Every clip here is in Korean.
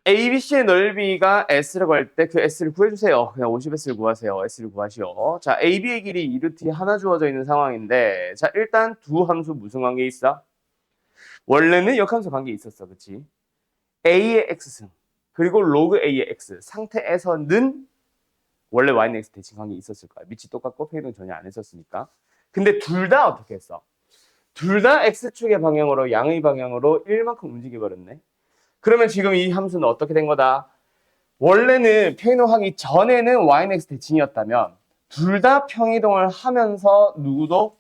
ABC의 넓이가 S라고 할 때 그 S를 구해주세요. 그냥 50S를 구하세요. S를 구하시오. 자, AB의 길이 2루트 하나 주어져 있는 상황인데, 자, 일단 두 함수 무슨 관계 있어? 원래는 역함수 관계 있었어. 그치? A의 X승, 그리고 로그 A의 X 상태에서는 원래 Y는 X 대칭 관계 있었을 거야. 밑이 똑같고 페이는 전혀 안 했었으니까. 근데 둘 다 어떻게 했어? 둘 다 X축의 방향으로, 양의 방향으로 1만큼 움직여버렸네. 그러면 지금 이 함수는 어떻게 된 거다? 원래는 평이동하기 전에는 y는 x 대칭이었다면 둘 다 평이동을 하면서 누구도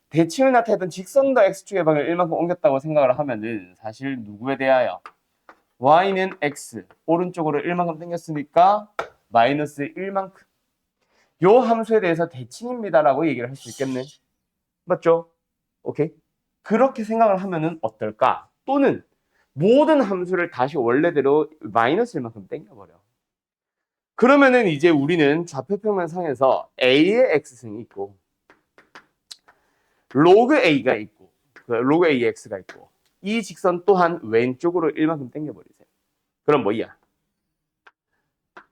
대칭을 나타내던 직선도 x축의 방향을 1만큼 옮겼다고 생각을 하면은 사실 누구에 대하여 y는 x 오른쪽으로 1만큼 당겼으니까 마이너스 1만큼 요 함수에 대해서 대칭입니다라고 얘기를 할 수 있겠네. 맞죠? 오케이? 그렇게 생각을 하면은 어떨까? 또는 모든 함수를 다시 원래대로 마이너스 1만큼 당겨버려. 그러면은 이제 우리는 좌표평면상에서 A의 X승이 있고 로그 A가 있고 로그 A의 X가 있고 이 직선 또한 왼쪽으로 1만큼 당겨버리세요. 그럼 뭐야?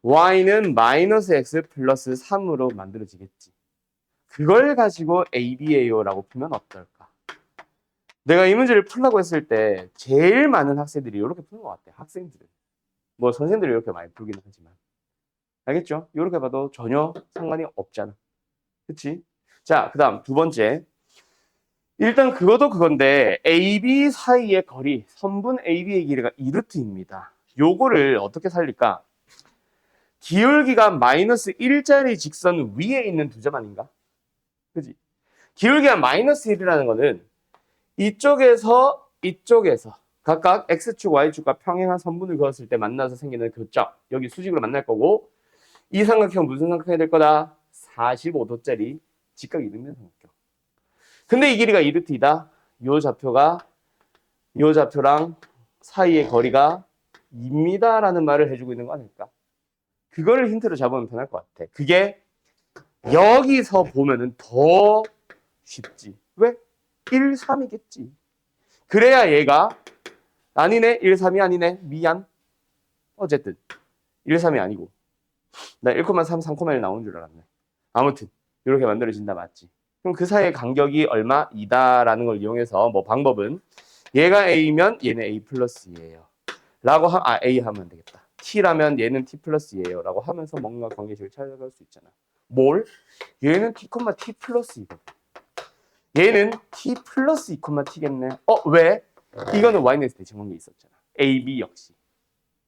Y는 마이너스 X 플러스 3으로 만들어지겠지. 그걸 가지고 ABA요라고 풀면 어떨까? 내가 이 문제를 풀라고 했을 때 제일 많은 학생들이 이렇게 푸는 것 같아. 학생들은. 뭐 선생님들이 이렇게 많이 풀기는 하지만. 알겠죠? 이렇게 봐도 전혀 상관이 없잖아. 그치? 자, 그 다음 두 번째. 일단 그것도 그건데 AB 사이의 거리, 선분 AB의 길이가 2루트입니다. 요거를 어떻게 살릴까? 기울기가 마이너스 1짜리 직선 위에 있는 두 점 아닌가? 그지? 기울기가 마이너스 1이라는 거는 이쪽에서 각각 X축, Y축과 평행한 선분을 그었을 때 만나서 생기는 교점. 여기 수직으로 만날 거고 이 삼각형 무슨 삼각형이 될 거다? 45도짜리 직각 이등변 삼각형. 근데 이 길이가 2루트이다. 요 좌표랑 사이의 거리가 2입니다라는 말을 해주고 있는 거 아닐까? 그거를 힌트로 잡으면 편할 것 같아. 그게 여기서 보면은 더 쉽지. 왜? 1, 3이겠지. 그래야 얘가 아니네, 1, 3이 아니네, 미안. 어쨌든 1, 3이 아니고 나 1,3, 3,1 나온 줄 알았네. 아무튼 이렇게 만들어진다 맞지? 그럼 그 사이의 간격이 얼마? 2다라는 걸 이용해서 뭐 방법은 얘가 A면 얘는 A 플러스예요. 라고 A 하면 되겠다. T라면 얘는 T 플러스예요. 라고 하면서 뭔가 관계식을 찾아갈 수 있잖아. 뭘? 얘는 T, T 플러스이거든. 얘는 T 플러스 2, T겠네. 왜? 이거는 Y는 대칭 관계 있었잖아. A, B 역시.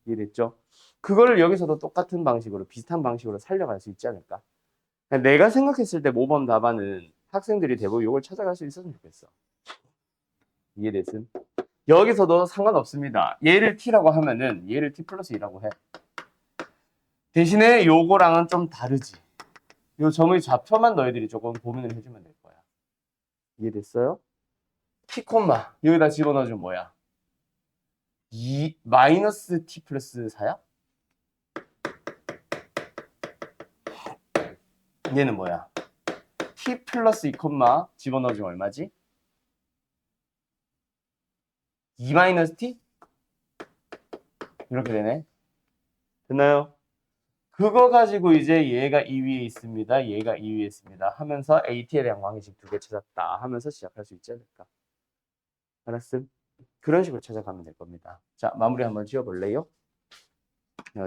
이해됐죠? 그거를 여기서도 똑같은 방식으로 비슷한 방식으로 살려갈 수 있지 않을까? 내가 생각했을 때 모범 답안은 학생들이 대부분 이걸 찾아갈 수 있었으면 좋겠어. 이해됐음? 여기서도 상관없습니다. 얘를 t라고 하면은 얘를 t 플러스 2라고 해. 대신에 요거랑은 좀 다르지. 요 점의 좌표만 너희들이 조금 고민을 해주면 될 거야. 이해됐어요? t 콤마 여기다 집어넣어주면 뭐야? 마이너스 t 플러스 4야? 얘는 뭐야? t 플러스 2 콤마 집어넣어주면 얼마지? 2 마이너스 t? 이렇게 되네. 됐나요? 그거 가지고 이제 얘가 이 위에 있습니다. 얘가 이 위에 있습니다. 하면서 AT에 대한 관계식 두 개 찾았다 하면서 시작할 수 있지 않을까? 알았음? 그런 식으로 찾아가면 될 겁니다. 자, 마무리 한번 지어볼래요?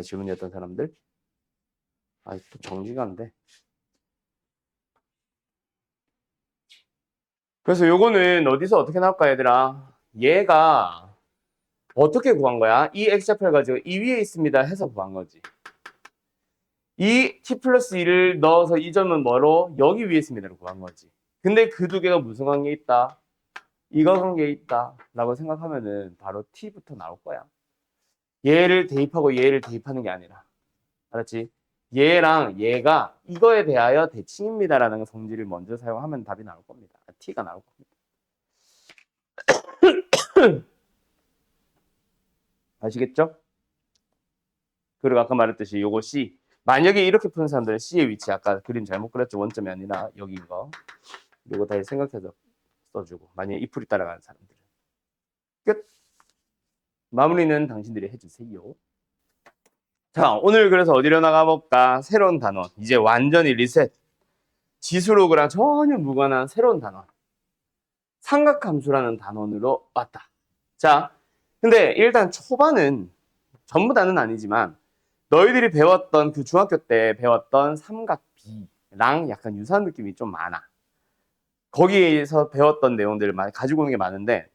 질문이었던 사람들. 또 정리가 안 돼. 그래서 요거는 어디서 어떻게 나올까, 얘들아? 얘가 어떻게 구한 거야? 이 X좌표를 가지고 이 위에 있습니다 해서 구한 거지. 이 t 플러스 2를 넣어서 이 점은 뭐로? 여기 위에 있습니다로 구한 거지. 근데 그 두 개가 무슨 관계에 있다? 이거 관계에 있다 라고 생각하면은 바로 t부터 나올 거야. 얘를 대입하고 얘를 대입하는 게 아니라. 알았지? 얘랑 얘가 이거에 대하여 대칭입니다라는 성질을 먼저 사용하면 답이 나올 겁니다. t가 나올 겁니다. 아시겠죠? 그리고 아까 말했듯이 요거 C. 만약에 이렇게 푸는 사람들은 C의 위치 아까 그림 잘못 그렸죠. 원점이 아니라 여기인 거. 요거 다시 생각해서 써주고. 만약에 이 풀이 따라가는 사람들은. 끝. 마무리는 당신들이 해주세요. 자, 오늘 그래서 어디로 나가볼까? 새로운 단원. 이제 완전히 리셋. 지수로그랑 전혀 무관한 새로운 단원. 삼각함수라는 단원으로 왔다. 자, 근데 일단 초반은 전부 다는 아니지만 너희들이 배웠던 그 중학교 때 배웠던 삼각비랑 약간 유사한 느낌이 좀 많아. 거기에서 배웠던 내용들을 많이 가지고 오는 게 많은데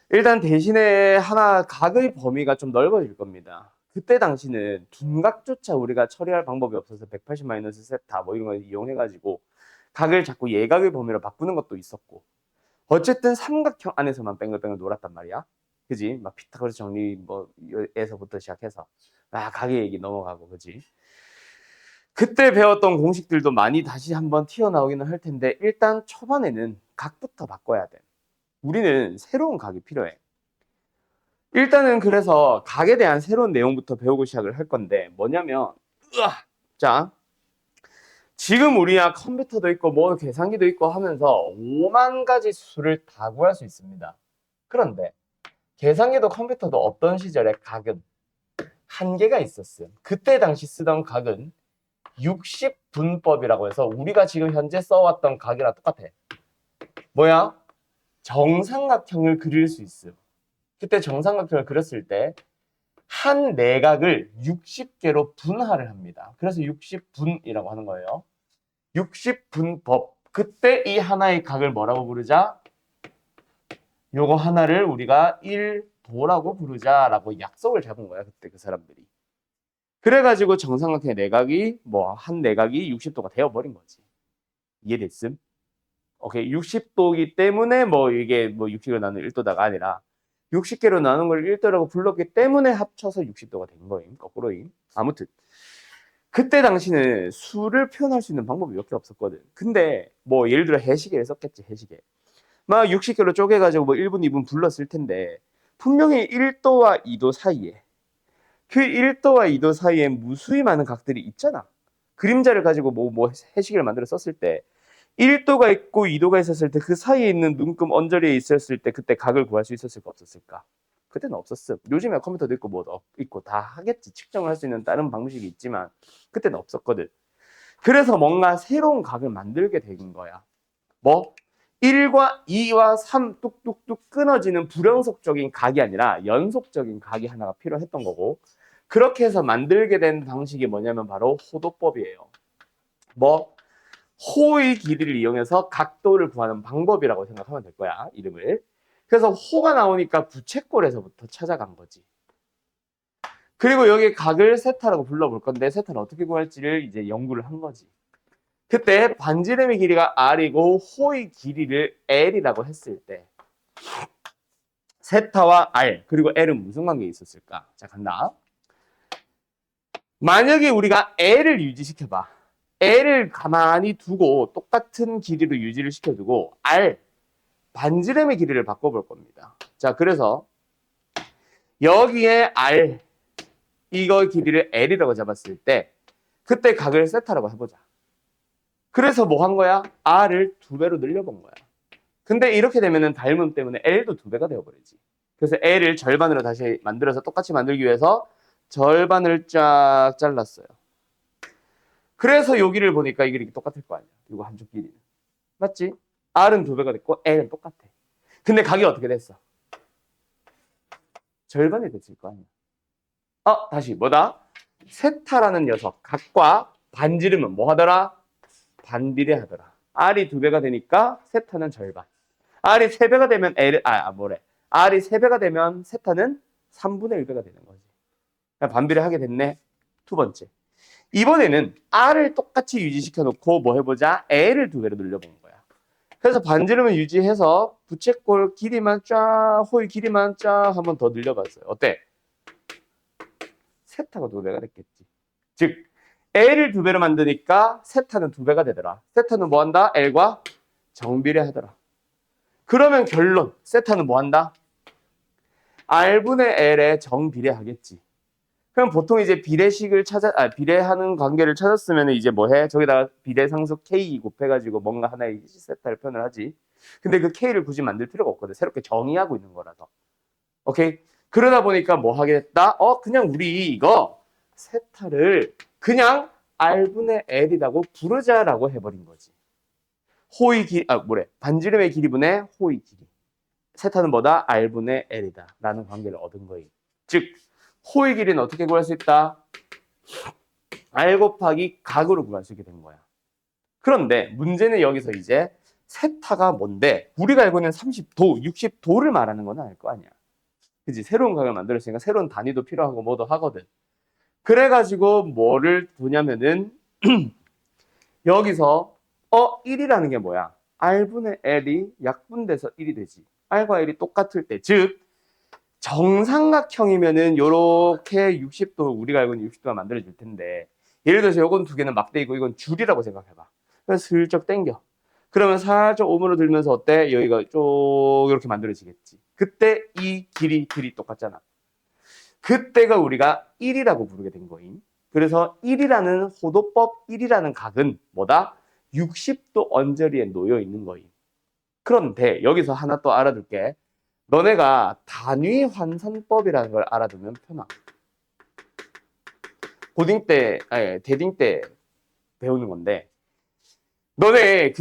일단 대신에 하나 각의 범위가 좀 넓어질 겁니다. 그때 당시는 둔각조차 우리가 처리할 방법이 없어서 180-세타 뭐 이런 걸 이용해가지고 각을 자꾸 예각의 범위로 바꾸는 것도 있었고 어쨌든 삼각형 안에서만 뱅글뱅글 놀았단 말이야. 그지? 막 피타고라스 정리 뭐에서부터 시작해서 각의 얘기 넘어가고 그지? 그때 배웠던 공식들도 많이 다시 한번 튀어나오기는 할 텐데 일단 초반에는 각부터 바꿔야 돼. 우리는 새로운 각이 필요해. 일단은 그래서 각에 대한 새로운 내용부터 배우고 시작을 할 건데 뭐냐면 자 지금 우리야 컴퓨터도 있고 뭐 계산기도 있고 하면서 5만 가지 수를 다 구할 수 있습니다. 그런데 계산기도 컴퓨터도 없던 시절에 각은 한계가 있었어요. 그때 당시 쓰던 각은 60분법이라고 해서 우리가 지금 현재 써왔던 각이랑 똑같아. 뭐야? 정삼각형을 그릴 수 있어요. 그때 정삼각형을 그렸을 때 한 내각을 60개로 분할을 합니다. 그래서 60분이라고 하는 거예요. 60분법. 그때 이 하나의 각을 뭐라고 부르자? 요거 하나를 우리가 1도라고 부르자라고 약속을 잡은 거야. 그때 그 사람들이. 그래가지고 정삼각형의 내각이 한 내각이 60도가 되어버린 거지. 이해됐음? 오케이. 60도이기 때문에 이게 60개로 나누는 1도다가 아니라 60개로 나눈 걸 1도라고 불렀기 때문에 합쳐서 60도가 된 거임. 거꾸로임. 아무튼 그때 당시는 수를 표현할 수 있는 방법이 몇 개 없었거든. 근데 예를 들어 해시계를 썼겠지. 해시계. 막 60개로 쪼개가지고 1분, 2분 불렀을 텐데 분명히 1도와 2도 사이에 그 1도와 2도 사이에 무수히 많은 각들이 있잖아. 그림자를 가지고 해시계를 만들어 썼을 때 1도가 있고 2도가 있었을 때 그 사이에 있는 눈금 언저리에 있었을 때 그때 각을 구할 수 있었을까 없었을까? 그때는 없었어. 요즘에 컴퓨터도 있고 뭐도 있고 다 하겠지. 측정을 할 수 있는 다른 방식이 있지만 그때는 없었거든. 그래서 뭔가 새로운 각을 만들게 된 거야. 1과 2와 3 뚝뚝뚝 끊어지는 불연속적인 각이 아니라 연속적인 각이 하나가 필요했던 거고 그렇게 해서 만들게 된 방식이 뭐냐면 바로 호도법이에요. 호의 길이를 이용해서 각도를 구하는 방법이라고 생각하면 될 거야, 이름을. 그래서 호가 나오니까 부채꼴에서부터 찾아간 거지. 그리고 여기 각을 세타라고 불러볼 건데 세타를 어떻게 구할지를 이제 연구를 한 거지. 그때 반지름의 길이가 R이고 호의 길이를 L이라고 했을 때 세타와 R 그리고 L은 무슨 관계에 있었을까? 자, 간다. 만약에 우리가 L을 유지시켜봐. L을 가만히 두고 똑같은 길이로 유지를 시켜두고 R, 반지름의 길이를 바꿔볼 겁니다. 자, 그래서 여기에 R, 이거 길이를 L이라고 잡았을 때 그때 각을 세타라고 해보자. 그래서 뭐 한 거야? R을 2배로 늘려본 거야. 근데 이렇게 되면은 닮음 때문에 L도 2배가 되어버리지. 그래서 L을 절반으로 다시 만들어서 똑같이 만들기 위해서 절반을 쫙 잘랐어요. 그래서 여기를 보니까 이 길이 똑같을 거 아니야. 이거 한쪽 길이는. 맞지? R은 2배가 됐고 L은 똑같아. 근데 각이 어떻게 됐어? 절반이 됐을 거 아니야. 다시 뭐다? 세타라는 녀석 각과 반지름은 뭐 하더라? 반비례하더라. R이 2배가 되니까 세타는 절반. R이 3배가 되면 R이 3배가 되면 세타는 3분의 1배가 되는 거지. 반비례하게 됐네. 두 번째. 이번에는 R을 똑같이 유지시켜 놓고 뭐 해보자? L을 2배로 늘려본 거야. 그래서 반지름을 유지해서 부채꼴 길이만 쫙, 호의 길이만 쫙 한번 더 늘려봤어요. 어때? 세타가 2배가 됐겠지. 즉 L을 2배로 만드니까 세타는 2배가 되더라. 세타는 뭐 한다? L과 정비례하더라. 그러면 결론, 세타는 뭐 한다? R분의 L에 정비례하겠지. 그럼 보통 이제 비례하는 관계를 찾았으면 이제 뭐 해? 저기다가 비례상수 K 곱해가지고 뭔가 하나의 세타를 표현을 하지. 근데 그 K를 굳이 만들 필요가 없거든. 새롭게 정의하고 있는 거라서. 오케이? 그러다 보니까 뭐 하겠다? 그냥 우리 이거 세타를 그냥 R분의 L이라고 부르자라고 해버린 거지. 호의 길이, 반지름의 길이분의 호의 길이. 세타는 뭐다? R분의 L이다. 라는 관계를 얻은 거예요. 즉, 호의 길이는 어떻게 구할 수 있다? R 곱하기 각으로 구할 수 있게 된 거야. 그런데 문제는 여기서 이제 세타가 뭔데? 우리가 알고 있는 30도, 60도를 말하는 건 알 거 아니야. 그치? 새로운 각을 만들었으니까 새로운 단위도 필요하고 뭐도 하거든. 그래가지고 뭐를 보냐면은 여기서 1이라는 게 뭐야? R분의 L이 약분돼서 1이 되지. R과 L이 똑같을 때, 즉 정삼각형이면은 요렇게 60도, 우리가 알고 있는 60도가 만들어질 텐데, 예를 들어서 요건 두 개는 막대이고 이건 줄이라고 생각해봐. 그래서 슬쩍 당겨. 그러면 살짝 오므로 들면서 어때? 여기가 쭉 이렇게 만들어지겠지. 그때 이 길이들이 똑같잖아. 그때가 우리가 1이라고 부르게 된 거임. 그래서 1이라는 호도법 1이라는 각은 뭐다? 60도 언저리에 놓여 있는 거임. 그런데 여기서 하나 또 알아둘게. 너네가 단위 환산법이라는 걸 알아두면 편하. 고딩 때, 아니, 대딩 때 배우는 건데, 너네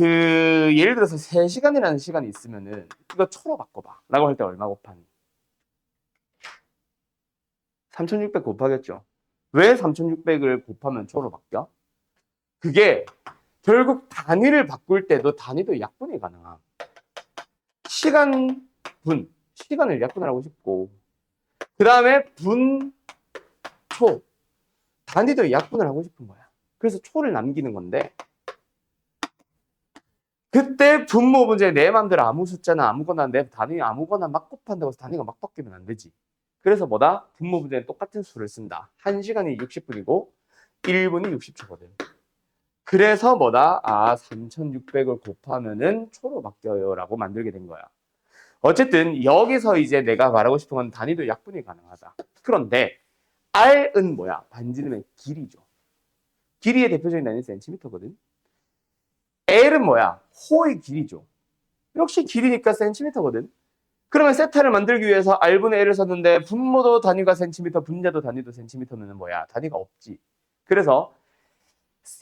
예를 들어서 3시간이라는 시간이 있으면은 이거 초로 바꿔봐. 라고 할 때 얼마 곱하니? 3600 곱하겠죠. 왜 3600을 곱하면 초로 바뀌어? 그게 결국 단위를 바꿀 때도 단위도 약분이 가능함. 시간을 약분을 하고 싶고, 그 다음에 초, 단위도 약분을 하고 싶은 거야. 그래서 초를 남기는 건데, 그때 분모 문제 내 맘대로 아무 숫자나 아무거나 내 단위 아무거나 막 곱한다고 해서 단위가 막 바뀌면 안 되지. 그래서 뭐다? 분모 문제는 똑같은 수를 쓴다. 1시간이 60분이고 1분이 60초거든. 그래서 뭐다? 3600을 곱하면은 초로 바뀌어요 라고 만들게 된 거야. 어쨌든 여기서 이제 내가 말하고 싶은 건 단위도 약분이 가능하다. 그런데 R은 뭐야? 반지름의 길이죠. 길이의 대표적인 단위는 센티미터거든. L은 뭐야? 호의 길이죠. 역시 길이니까 센티미터거든. 그러면 세타를 만들기 위해서 R분의 L을 썼는데 분모도 단위가 센티미터, 분자도 단위도 센티미터면 뭐야? 단위가 없지. 그래서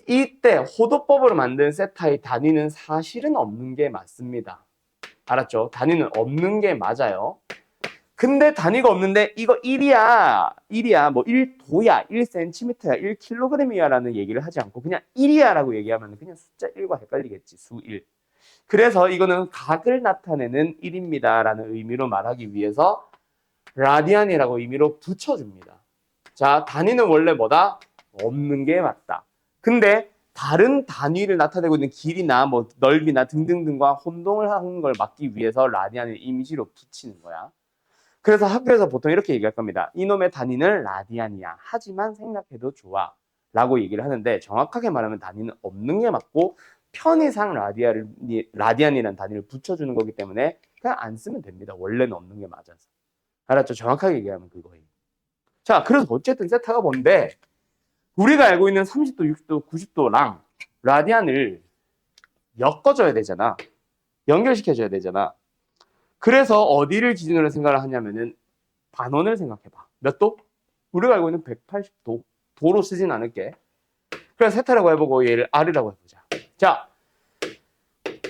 이때 호도법으로 만든 세타의 단위는 사실은 없는 게 맞습니다. 알았죠? 단위는 없는 게 맞아요. 근데 단위가 없는데 이거 1이야, 뭐 1도야, 1cm야, 1kg이야 라는 얘기를 하지 않고 그냥 1이야 라고 얘기하면 그냥 숫자 1과 헷갈리겠지, 수 1. 그래서 이거는 각을 나타내는 1입니다 라는 의미로 말하기 위해서 라디안이라고 의미로 붙여줍니다. 자, 단위는 원래 뭐다? 없는 게 맞다. 근데 다른 단위를 나타내고 있는 길이나 뭐 넓이나 등등등과 혼동을 하는 걸 막기 위해서 라디안을 임시로 붙이는 거야. 그래서 학교에서 보통 이렇게 얘기할 겁니다. 이놈의 단위는 라디안이야. 하지만 생각해도 좋아. 라고 얘기를 하는데 정확하게 말하면 단위는 없는 게 맞고 편의상 라디안이라는 단위를 붙여주는 거기 때문에 그냥 안 쓰면 됩니다. 원래는 없는 게 맞아서. 알았죠? 정확하게 얘기하면 그거예요. 자, 그래서 어쨌든 세타가 뭔데 우리가 알고 있는 30도, 60도, 90도랑 라디안을 엮어줘야 되잖아. 연결시켜줘야 되잖아. 그래서 어디를 기준으로 생각을 하냐면은 반원을 생각해봐. 몇 도? 우리가 알고 있는 180도. 도로 쓰진 않을게. 그래서 세타라고 해보고 얘를 R이라고 해보자. 자,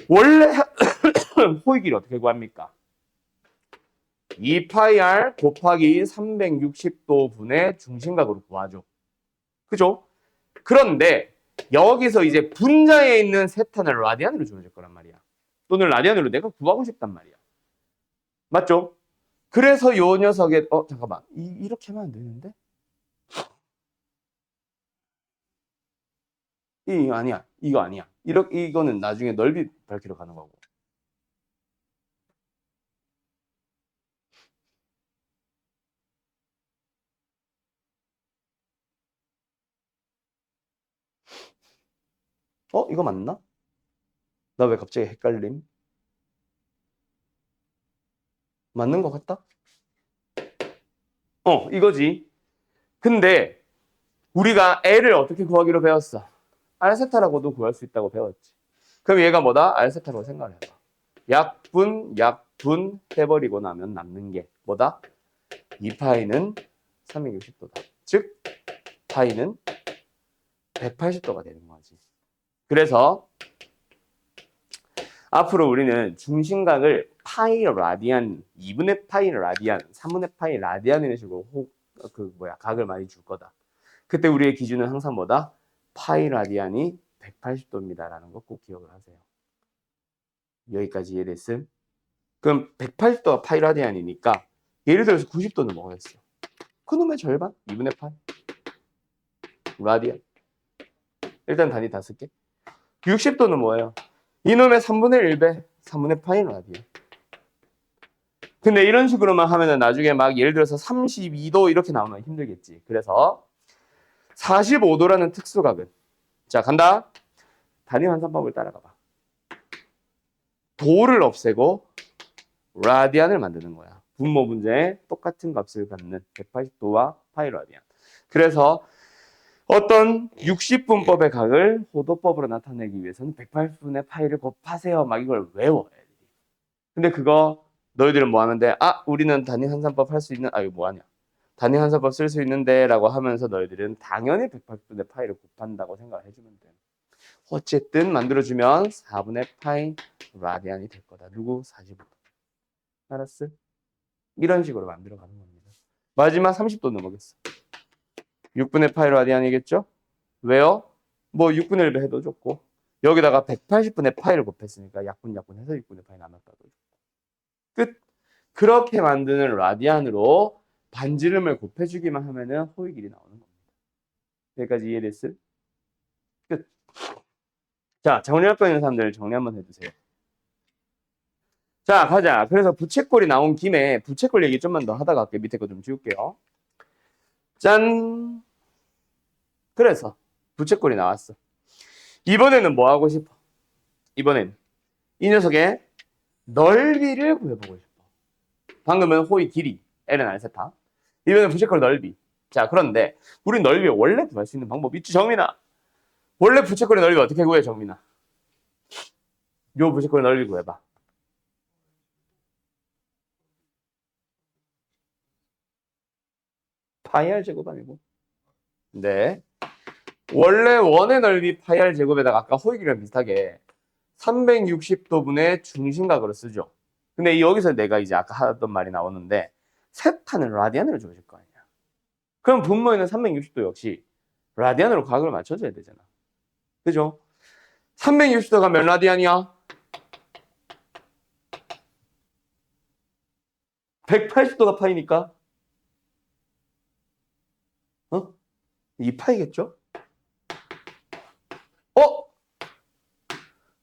원래 호의 길이 어떻게 구합니까? 2파이 R 곱하기 360도 분의 중심각으로 구하죠. 그죠? 그런데 여기서 이제 분자에 있는 세타는 라디안으로 주어질 거란 말이야. 또는 라디안으로 내가 구하고 싶단 말이야. 맞죠? 그래서 요 녀석의 잠깐만 이렇게 하면 안 되는데? 이거 아니야. 이거 아니야. 이거는 나중에 넓이 밝히러 가는 거고. 이거 맞나? 나 왜 갑자기 헷갈림? 맞는 것 같다? 이거지. 근데 우리가 L을 어떻게 구하기로 배웠어? R세타라고도 구할 수 있다고 배웠지. 그럼 얘가 뭐다? R세타라고 생각을 해봐. 약분 해버리고 나면 남는 게 뭐다? 2파이는 360도다. 즉 파이는 180도가 되는 거지. 그래서 앞으로 우리는 중심각을 파이 라디안, 2분의 파이 라디안, 3분의 파이 라디안 이런 식으로 각을 많이 줄 거다. 그때 우리의 기준은 항상 뭐다? 파이 라디안이 180도입니다라는 거 꼭 기억을 하세요. 여기까지 이해됐음? 그럼 180도가 파이 라디안이니까 예를 들어서 90도는 뭐겠어? 그놈의 절반? 2분의 파이 라디안. 일단 단위 다 쓸게. 60도는 뭐예요? 이놈의 3분의 1배 3분의 파이 라디안. 근데 이런 식으로만 하면은 나중에 막 예를 들어서 32도 이렇게 나오면 힘들겠지. 그래서 45도라는 특수각은, 자 간다. 단위 환산법을 따라가 봐. 도를 없애고 라디안을 만드는 거야. 분모 문제에 똑같은 값을 갖는 180도와 파이 라디안. 그래서 어떤 60분법의 각을 호도법으로 나타내기 위해서는 180분의 파이를 곱하세요. 막 이걸 외워. 근데 그거 너희들은 뭐 하면 돼? 아, 우리는 단위 환산법 할 수 있는, 이거 뭐 하냐? 단위 환산법 쓸 수 있는데 라고 하면서 너희들은 당연히 180분의 파이를 곱한다고 생각을 해주면 돼. 어쨌든 만들어주면 4분의 파이 라디안이 될 거다. 누구? 45도. 알았어? 이런 식으로 만들어가는 겁니다. 마지막 30도는 뭐겠어? 6분의 파이 라디안이겠죠? 왜요? 뭐 6분의 1배 해도 좋고 여기다가 180분의 파이를 곱했으니까 약분해서 6분의 파이 나눴다도 좋고 끝! 그렇게 만드는 라디안으로 반지름을 곱해주기만 하면은 호의 길이 나오는 겁니다. 여기까지 이해됐어? 끝! 자, 정리할 거 있는 사람들 정리 한번 해주세요. 자, 가자. 그래서 부채꼴이 나온 김에 부채꼴 얘기 좀만 더 하다가 갈게요. 밑에 거 좀 지울게요. 짠! 그래서 부채꼴이 나왔어. 이번에는 뭐 하고 싶어? 이번엔 이 녀석의 넓이를 구해보고 싶어. 방금은 호의 길이, L은 R세타. 이번엔 부채꼴 넓이. 자, 그런데 우리 넓이 원래 구할 수 있는 방법 있지, 정민아? 원래 부채꼴의 넓이 어떻게 구해, 정민아? 요 부채꼴의 넓이 구해봐. 파이 R 제곱 아니고. 네. 원래 원의 넓이 파이 R 제곱에다가 아까 호의 길이랑 비슷하게 360도분의 중심각으로 쓰죠. 근데 여기서 내가 이제 아까 하던 말이 나오는데 세타는 라디안으로 주어질 거 아니야. 그럼 분모에는 360도 역시 라디안으로 각을 맞춰줘야 되잖아. 그죠? 360도가 몇 라디안이야? 180도가 파이니까 2파이겠죠?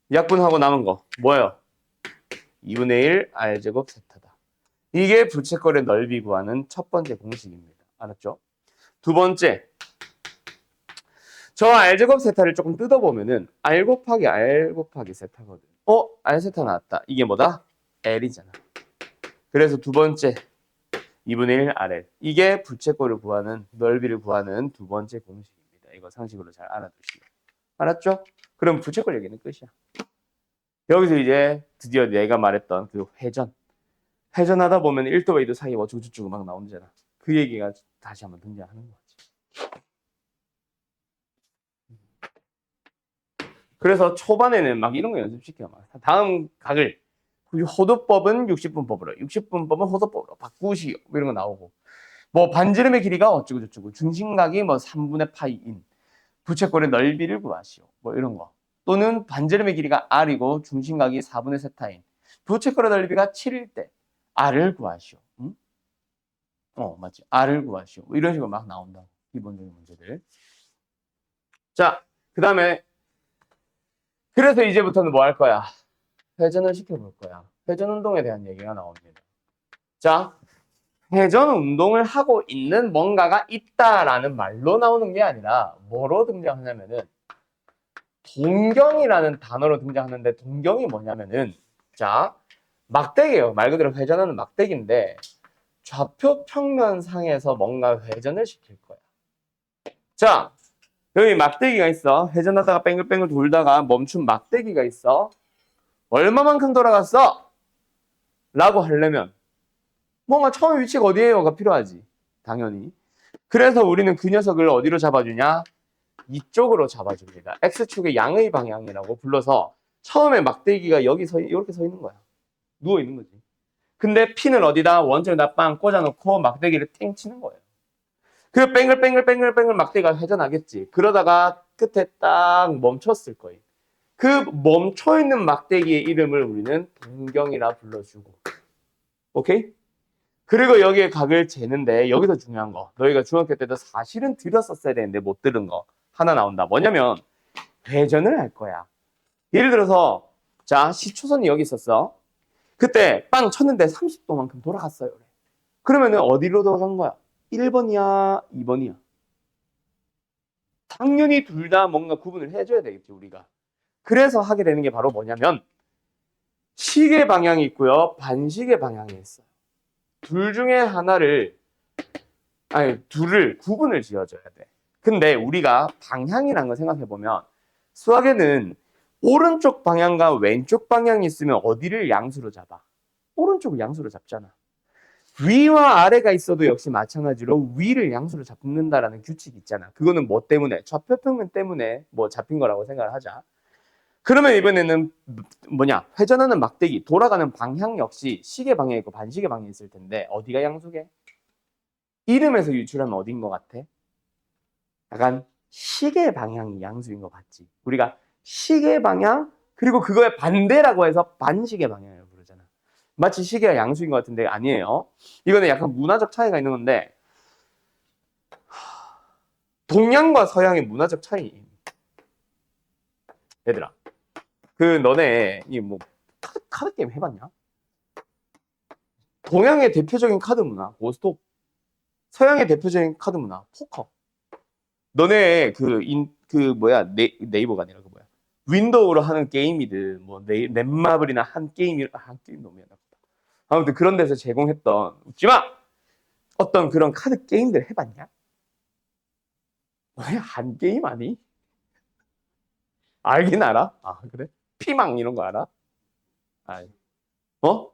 약분하고 남은 거 뭐예요? 2분의 1 R제곱 세타다. 이게 부채꼴의 넓이 구하는 첫 번째 공식입니다. 알았죠? 두 번째, 저 R제곱 세타를 조금 뜯어보면은 R 곱하기 R 곱하기 세타거든. R 세타 나왔다. 이게 뭐다? L이잖아. 그래서 두 번째 2분의 1 RL. 이게 부채꼴을 구하는, 넓이를 구하는 두 번째 공식입니다. 이거 상식으로 잘 알아두시고. 알았죠? 그럼 부채꼴 얘기는 끝이야. 여기서 이제 드디어 내가 말했던 그 회전하다 보면 1도와 2도 사이에 어쩌고저쩌고 막 나오잖아. 그 얘기가 다시 한번 등장하는 거지. 그래서 초반에는 막 이런 거 연습시켜. 다음 각을 호도법은 60분법으로, 60분법은 호도법으로 바꾸시오. 뭐 이런 거 나오고. 뭐 반지름의 길이가 어쩌고저쩌고, 중심각이 뭐 3분의 파이인, 부채꼴의 넓이를 구하시오. 뭐 이런 거. 또는 반지름의 길이가 R이고 중심각이 4분의 세타인, 부채꼴의 넓이가 7일 때 R을 구하시오. 응? 맞지. R을 구하시오. 뭐 이런 식으로 막 나온다. 기본적인 문제들. 자, 그 다음에 그래서 이제부터는 뭐 할 거야? 회전을 시켜볼 거야. 회전 운동에 대한 얘기가 나옵니다. 자, 회전 운동을 하고 있는 뭔가가 있다라는 말로 나오는 게 아니라 뭐로 등장하냐면은 동경이라는 단어로 등장하는데, 동경이 뭐냐면은, 자, 막대기예요. 말 그대로 회전하는 막대기인데 좌표 평면상에서 뭔가 회전을 시킬 거야. 자, 여기 막대기가 있어. 회전하다가 뱅글뱅글 돌다가 멈춘 막대기가 있어. 얼마만큼 돌아갔어? 라고 하려면 뭔가 처음 위치가 어디에요가 필요하지. 당연히. 그래서 우리는 그 녀석을 어디로 잡아주냐? 이쪽으로 잡아줍니다. X축의 양의 방향이라고 불러서 처음에 막대기가 여기 이렇게 서 있는 거야. 누워 있는 거지. 근데 핀을 어디다? 원점에다 빵 꽂아놓고 막대기를 땡 치는 거예요. 그 뱅글뱅글뱅글뱅글 막대기가 회전하겠지. 그러다가 끝에 딱 멈췄을 거예요. 그 멈춰있는 막대기의 이름을 우리는 동경이라 불러주고. 오케이? 그리고 여기에 각을 재는데 여기서 중요한 거. 너희가 중학교 때도 사실은 들었었어야 되는데 못 들은 거 하나 나온다. 뭐냐면 회전을 할 거야. 예를 들어서 자 시초선이 여기 있었어. 그때 빵 쳤는데 30도만큼 돌아갔어요. 그러면은 어디로 돌아간 거야? 1번이야? 2번이야? 당연히 둘 다 뭔가 구분을 해줘야 되겠지 우리가. 그래서 하게 되는 게 바로 뭐냐면 시계 방향이 있고요. 반시계 방향이 있어요. 둘 중에 하나를 둘을 구분을 지어줘야 돼. 근데 우리가 방향이라는 걸 생각해보면 수학에는 오른쪽 방향과 왼쪽 방향이 있으면 어디를 양수로 잡아? 오른쪽을 양수로 잡잖아. 위와 아래가 있어도 역시 마찬가지로 위를 양수로 잡는다라는 규칙이 있잖아. 그거는 뭐 때문에? 좌표평면 때문에 뭐 잡힌 거라고 생각을 하자. 그러면 이번에는 회전하는 막대기, 돌아가는 방향 역시 시계 방향이 있고 반시계 방향이 있을 텐데 어디가 양수게? 이름에서 유출하면 어디인 것 같아? 약간 시계 방향이 양수인 것 같지. 우리가 시계 방향 그리고 그거의 반대라고 해서 반시계 방향을 부르잖아. 마치 시계가 양수인 것 같은데 아니에요. 이거는 약간 문화적 차이가 있는 건데 동양과 서양의 문화적 차이. 얘들아, 너네 뭐 카드 게임 해봤냐? 동양의 대표적인 카드 문화 고스톱, 서양의 대표적인 카드 문화 포커. 너네 네이버가 아니라 윈도우로 하는 게임이든 뭐 넷마블이나 한 게임 너무 나쁘다. 아무튼 그런 데서 제공했던 웃지마 어떤 그런 카드 게임들 해봤냐? 왜 한 게임 아니? 알긴 알아? 아 그래? 피망 이런 거 알아? 아, 어?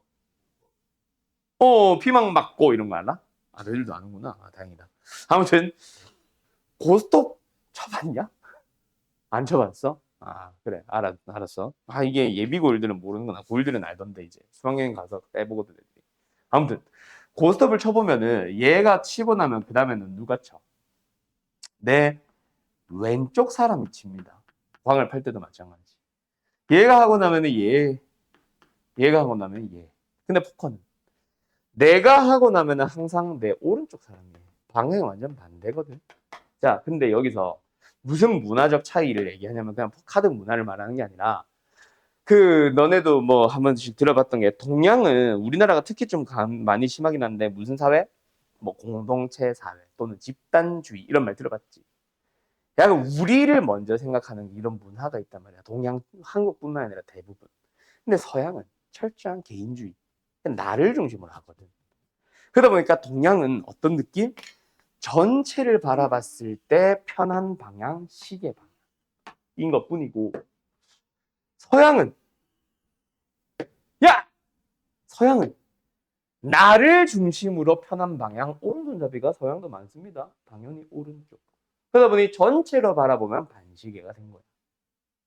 피망 맞고 이런 거 알아? 아 너희들도 아는구나. 아 다행이다. 아무튼 고스톱 쳐봤냐? 안 쳐봤어? 아 그래 알았어. 아 이게 예비 고일들은 모르는구나. 고일들은 알던데 이제 수학여행 가서 빼보거든. 아무튼 고스톱을 쳐보면은 얘가 치고 나면 그 다음에는 누가 쳐? 내 왼쪽 사람이 칩니다. 광을 팔 때도 마찬가지. 얘가 하고 나면은 얘가 하고 나면 얘. 근데 포커는 내가 하고 나면은 항상 내 오른쪽 사람이에요. 방향이 완전 반대거든. 자, 근데 여기서 무슨 문화적 차이를 얘기하냐면 그냥 카드 문화를 말하는 게 아니라 너네도 뭐 한 번씩 들어봤던 게 동양은 우리나라가 특히 좀 많이 심하긴 한데 무슨 사회? 뭐 공동체 사회 또는 집단주의 이런 말 들어봤지. 약간 우리를 먼저 생각하는 이런 문화가 있단 말이야. 동양, 한국뿐만 아니라 대부분. 근데 서양은 철저한 개인주의. 나를 중심으로 하거든. 그러다 보니까 동양은 어떤 느낌? 전체를 바라봤을 때 편한 방향, 시계 방향인 것뿐이고 서양은 서양은 나를 중심으로 편한 방향, 오른손잡이가 서양도 많습니다. 당연히 오른쪽. 그러다 보니 전체로 바라보면 반시계가 된 거야.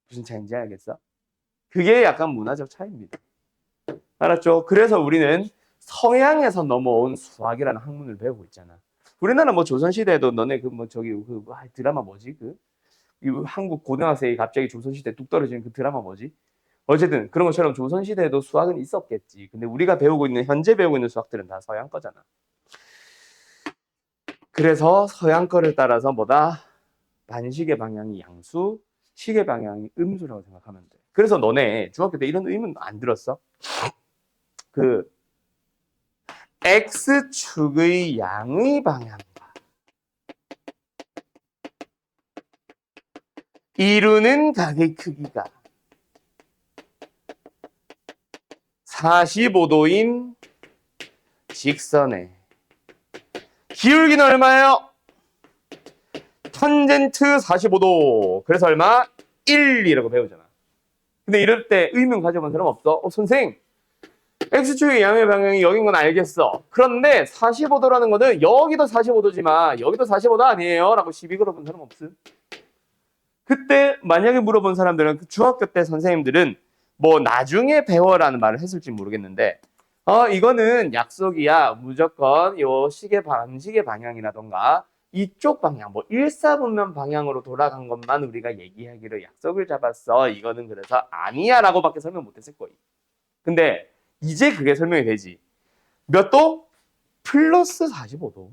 무슨 차이인지 알겠어? 그게 약간 문화적 차이입니다. 알았죠? 그래서 우리는 서양에서 넘어온 수학이라는 학문을 배우고 있잖아. 우리나라 뭐 조선시대에도 너네 드라마 뭐지? 한국 고등학생이 갑자기 조선시대 뚝 떨어지는 그 드라마 뭐지? 어쨌든 그런 것처럼 조선시대에도 수학은 있었겠지. 근데 우리가 현재 배우고 있는 수학들은 다 서양 거잖아. 그래서 서양 거를 따라서 반시계 방향이 양수, 시계 방향이 음수라고 생각하면 돼. 그래서 너네 중학교 때 이런 의문 안 들었어? X축의 양의 방향과 이루는 각의 크기가 45도인 직선의 기울기는 얼마예요? 탄젠트 45도. 그래서 얼마? 1이라고 배우잖아. 근데 이럴 때 의문 가져본 사람 없어? 선생님 X축의 양의 방향이 여긴 건 알겠어. 그런데 45도라는 거는 여기도 45도지만 여기도 45도 아니에요? 라고 시비 걸어본 사람 없음? 그때 만약에 물어본 사람들은 그 중학교 때 선생님들은 뭐 나중에 배워라는 말을 했을지 모르겠는데 이거는 약속이야. 무조건 요 시계 반시계 방향이라던가 이쪽 방향 뭐 일사분면 방향으로 돌아간 것만 우리가 얘기하기로 약속을 잡았어. 이거는 그래서 아니야 라고 밖에 설명 못했을 거예요. 근데 이제 그게 설명이 되지. 몇 도? 플러스 45도.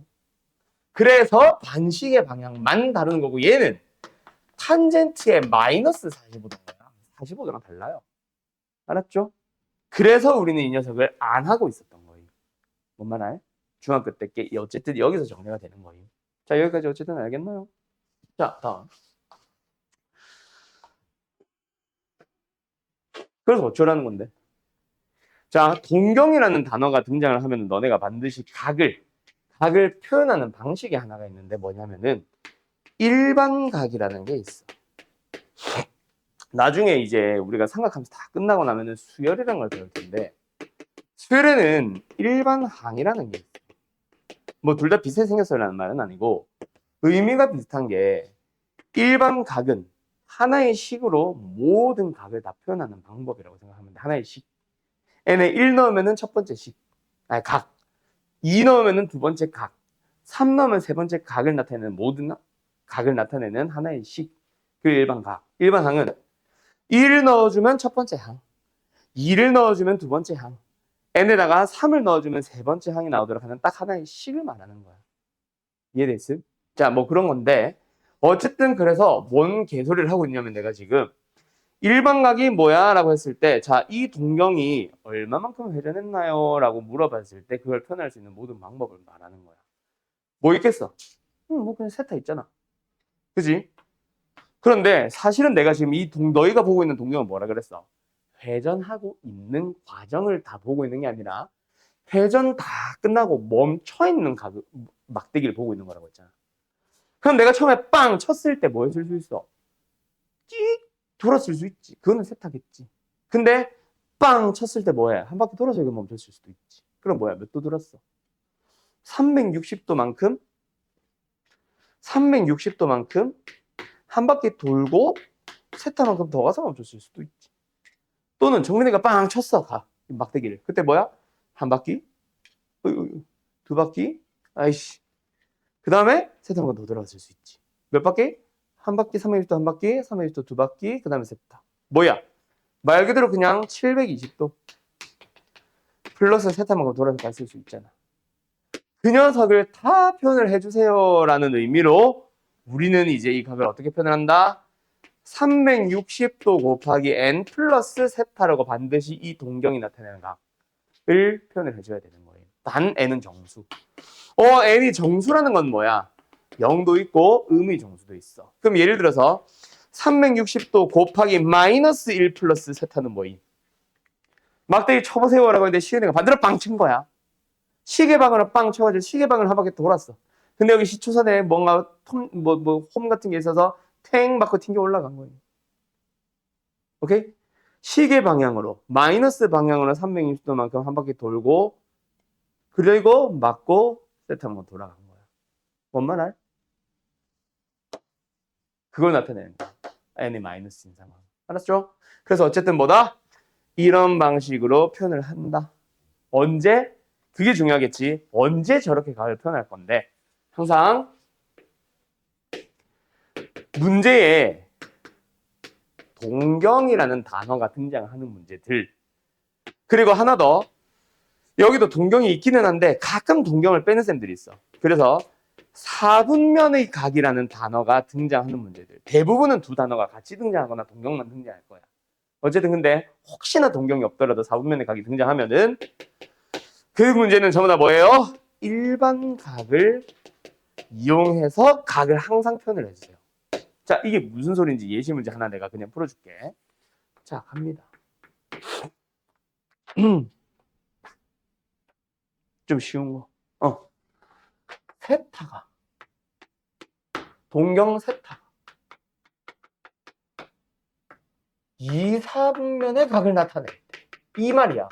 그래서 반시계 방향만 다루는 거고 얘는 탄젠트의 마이너스 45도야. 45도랑 달라요. 알았죠? 그래서 우리는 이 녀석을 안 하고 있었던 거예요. 뭔 말 알? 중학교 때 어쨌든 여기서 정리가 되는 거예요. 자, 여기까지 어쨌든 알겠나요? 자, 다음. 그래서 어쩌라는 건데? 자, 동경이라는 단어가 등장을 하면 너네가 반드시 각을 표현하는 방식이 하나가 있는데 뭐냐면은 일반각이라는 게 있어. 나중에 이제 우리가 삼각함수 다 끝나고 나면은 수열이라는 걸 배울 텐데 수열에는 일반항이라는 게 있어. 뭐 둘 다 비슷하게 생겼어라는 말은 아니고 의미가 비슷한 게 일반각은 하나의 식으로 모든 각을 다 표현하는 방법이라고 생각하면 돼. 하나의 식. n에 1 넣으면은 첫 번째 식. 아니 각. 2 넣으면은 두 번째 각. 3 넣으면 세 번째 각을 나타내는 모든 각을 나타내는 하나의 식. 그 일반각. 일반항은 1을 넣어주면 첫 번째 항. 2를 넣어주면 두 번째 항. n에다가 3을 넣어주면 세 번째 항이 나오도록 하는 딱 하나의 식을 말하는 거야. 이해됐음? 자, 뭐 그런 건데 어쨌든 그래서 뭔 개소리를 하고 있냐면 내가 지금 일반각이 뭐야? 라고 했을 때 자, 이 동경이 얼마만큼 회전했나요? 라고 물어봤을 때 그걸 표현할 수 있는 모든 방법을 말하는 거야. 뭐 있겠어? 뭐 그냥 세타 있잖아. 그지? 그런데 사실은 내가 지금 너희가 보고 있는 동경은 뭐라 그랬어? 회전하고 있는 과정을 다 보고 있는 게 아니라 회전 다 끝나고 멈춰 있는 막대기를 보고 있는 거라고 했잖아. 그럼 내가 처음에 빵 쳤을 때 뭐 했을 수 있어? 찍 돌았을 수 있지. 그거는 세타겠지. 근데 빵 쳤을 때 뭐해? 한 바퀴 돌아서 이거 멈췄을 수도 있지. 그럼 뭐야? 몇 도 돌았어? 360도만큼 한 바퀴 돌고 세타만큼 더 가서 멈췄을 수도 있지. 또는 정민이가 빵 쳤어. 막대기를. 그때 뭐야? 한 바퀴? 두 바퀴? 아이씨. 그 다음에 세타만큼 더 돌아갔을 수 있지. 몇 바퀴? 한 바퀴 360도 한 바퀴, 360도 두 바퀴, 그 다음에 세타. 뭐야? 말 그대로 그냥 720도 플러스 세타만큼 돌아서 갔을 수 있잖아. 그 녀석을 다 표현을 해주세요라는 의미로 우리는 이제 이 각을 어떻게 표현한다? 360도 곱하기 n 플러스 세타라고 반드시 이 동경이 나타내는 각을 표현을 해줘야 되는 거예요. 단 n은 정수. n이 정수라는 건 뭐야? 0도 있고 음의 정수도 있어. 그럼 예를 들어서 360도 곱하기 마이너스 1 플러스 세타는 뭐임? 막대기 쳐보세요라고 했는데 시은이가 반대로 빵 친 거야. 시계방으로 빵 쳐가지고 시계방을 한 바퀴 돌았어. 근데 여기 시초선에 뭔가 홈 같은 게 있어서 탱 맞고 튕겨 올라간 거예요. 오케이? 시계 방향으로 마이너스 방향으로 360도만큼 한 바퀴 돌고 그리고 맞고 세트 한번 돌아간 거야. 뭔 말 알? 그걸 나타내는 거야. n이 마이너스인 상황. 알았죠? 그래서 어쨌든 뭐다? 이런 방식으로 표현을 한다. 언제? 그게 중요하겠지. 언제 저렇게 각을 표현할 건데 항상 문제에 동경이라는 단어가 등장하는 문제들 그리고 하나 더 여기도 동경이 있기는 한데 가끔 동경을 빼는 쌤들이 있어. 그래서 4분면의 각이라는 단어가 등장하는 문제들 대부분은 두 단어가 같이 등장하거나 동경만 등장할 거야. 어쨌든 근데 혹시나 동경이 없더라도 4분면의 각이 등장하면은 그 문제는 전부 다 뭐예요? 일반 각을 이용해서 각을 항상 표현을 해주세요. 자, 이게 무슨 소리인지 예시 문제 하나 내가 그냥 풀어줄게. 자, 갑니다. 좀 쉬운 거. 세타가 동경 세타 2, 4분면의 각을 나타내. 이 말이야.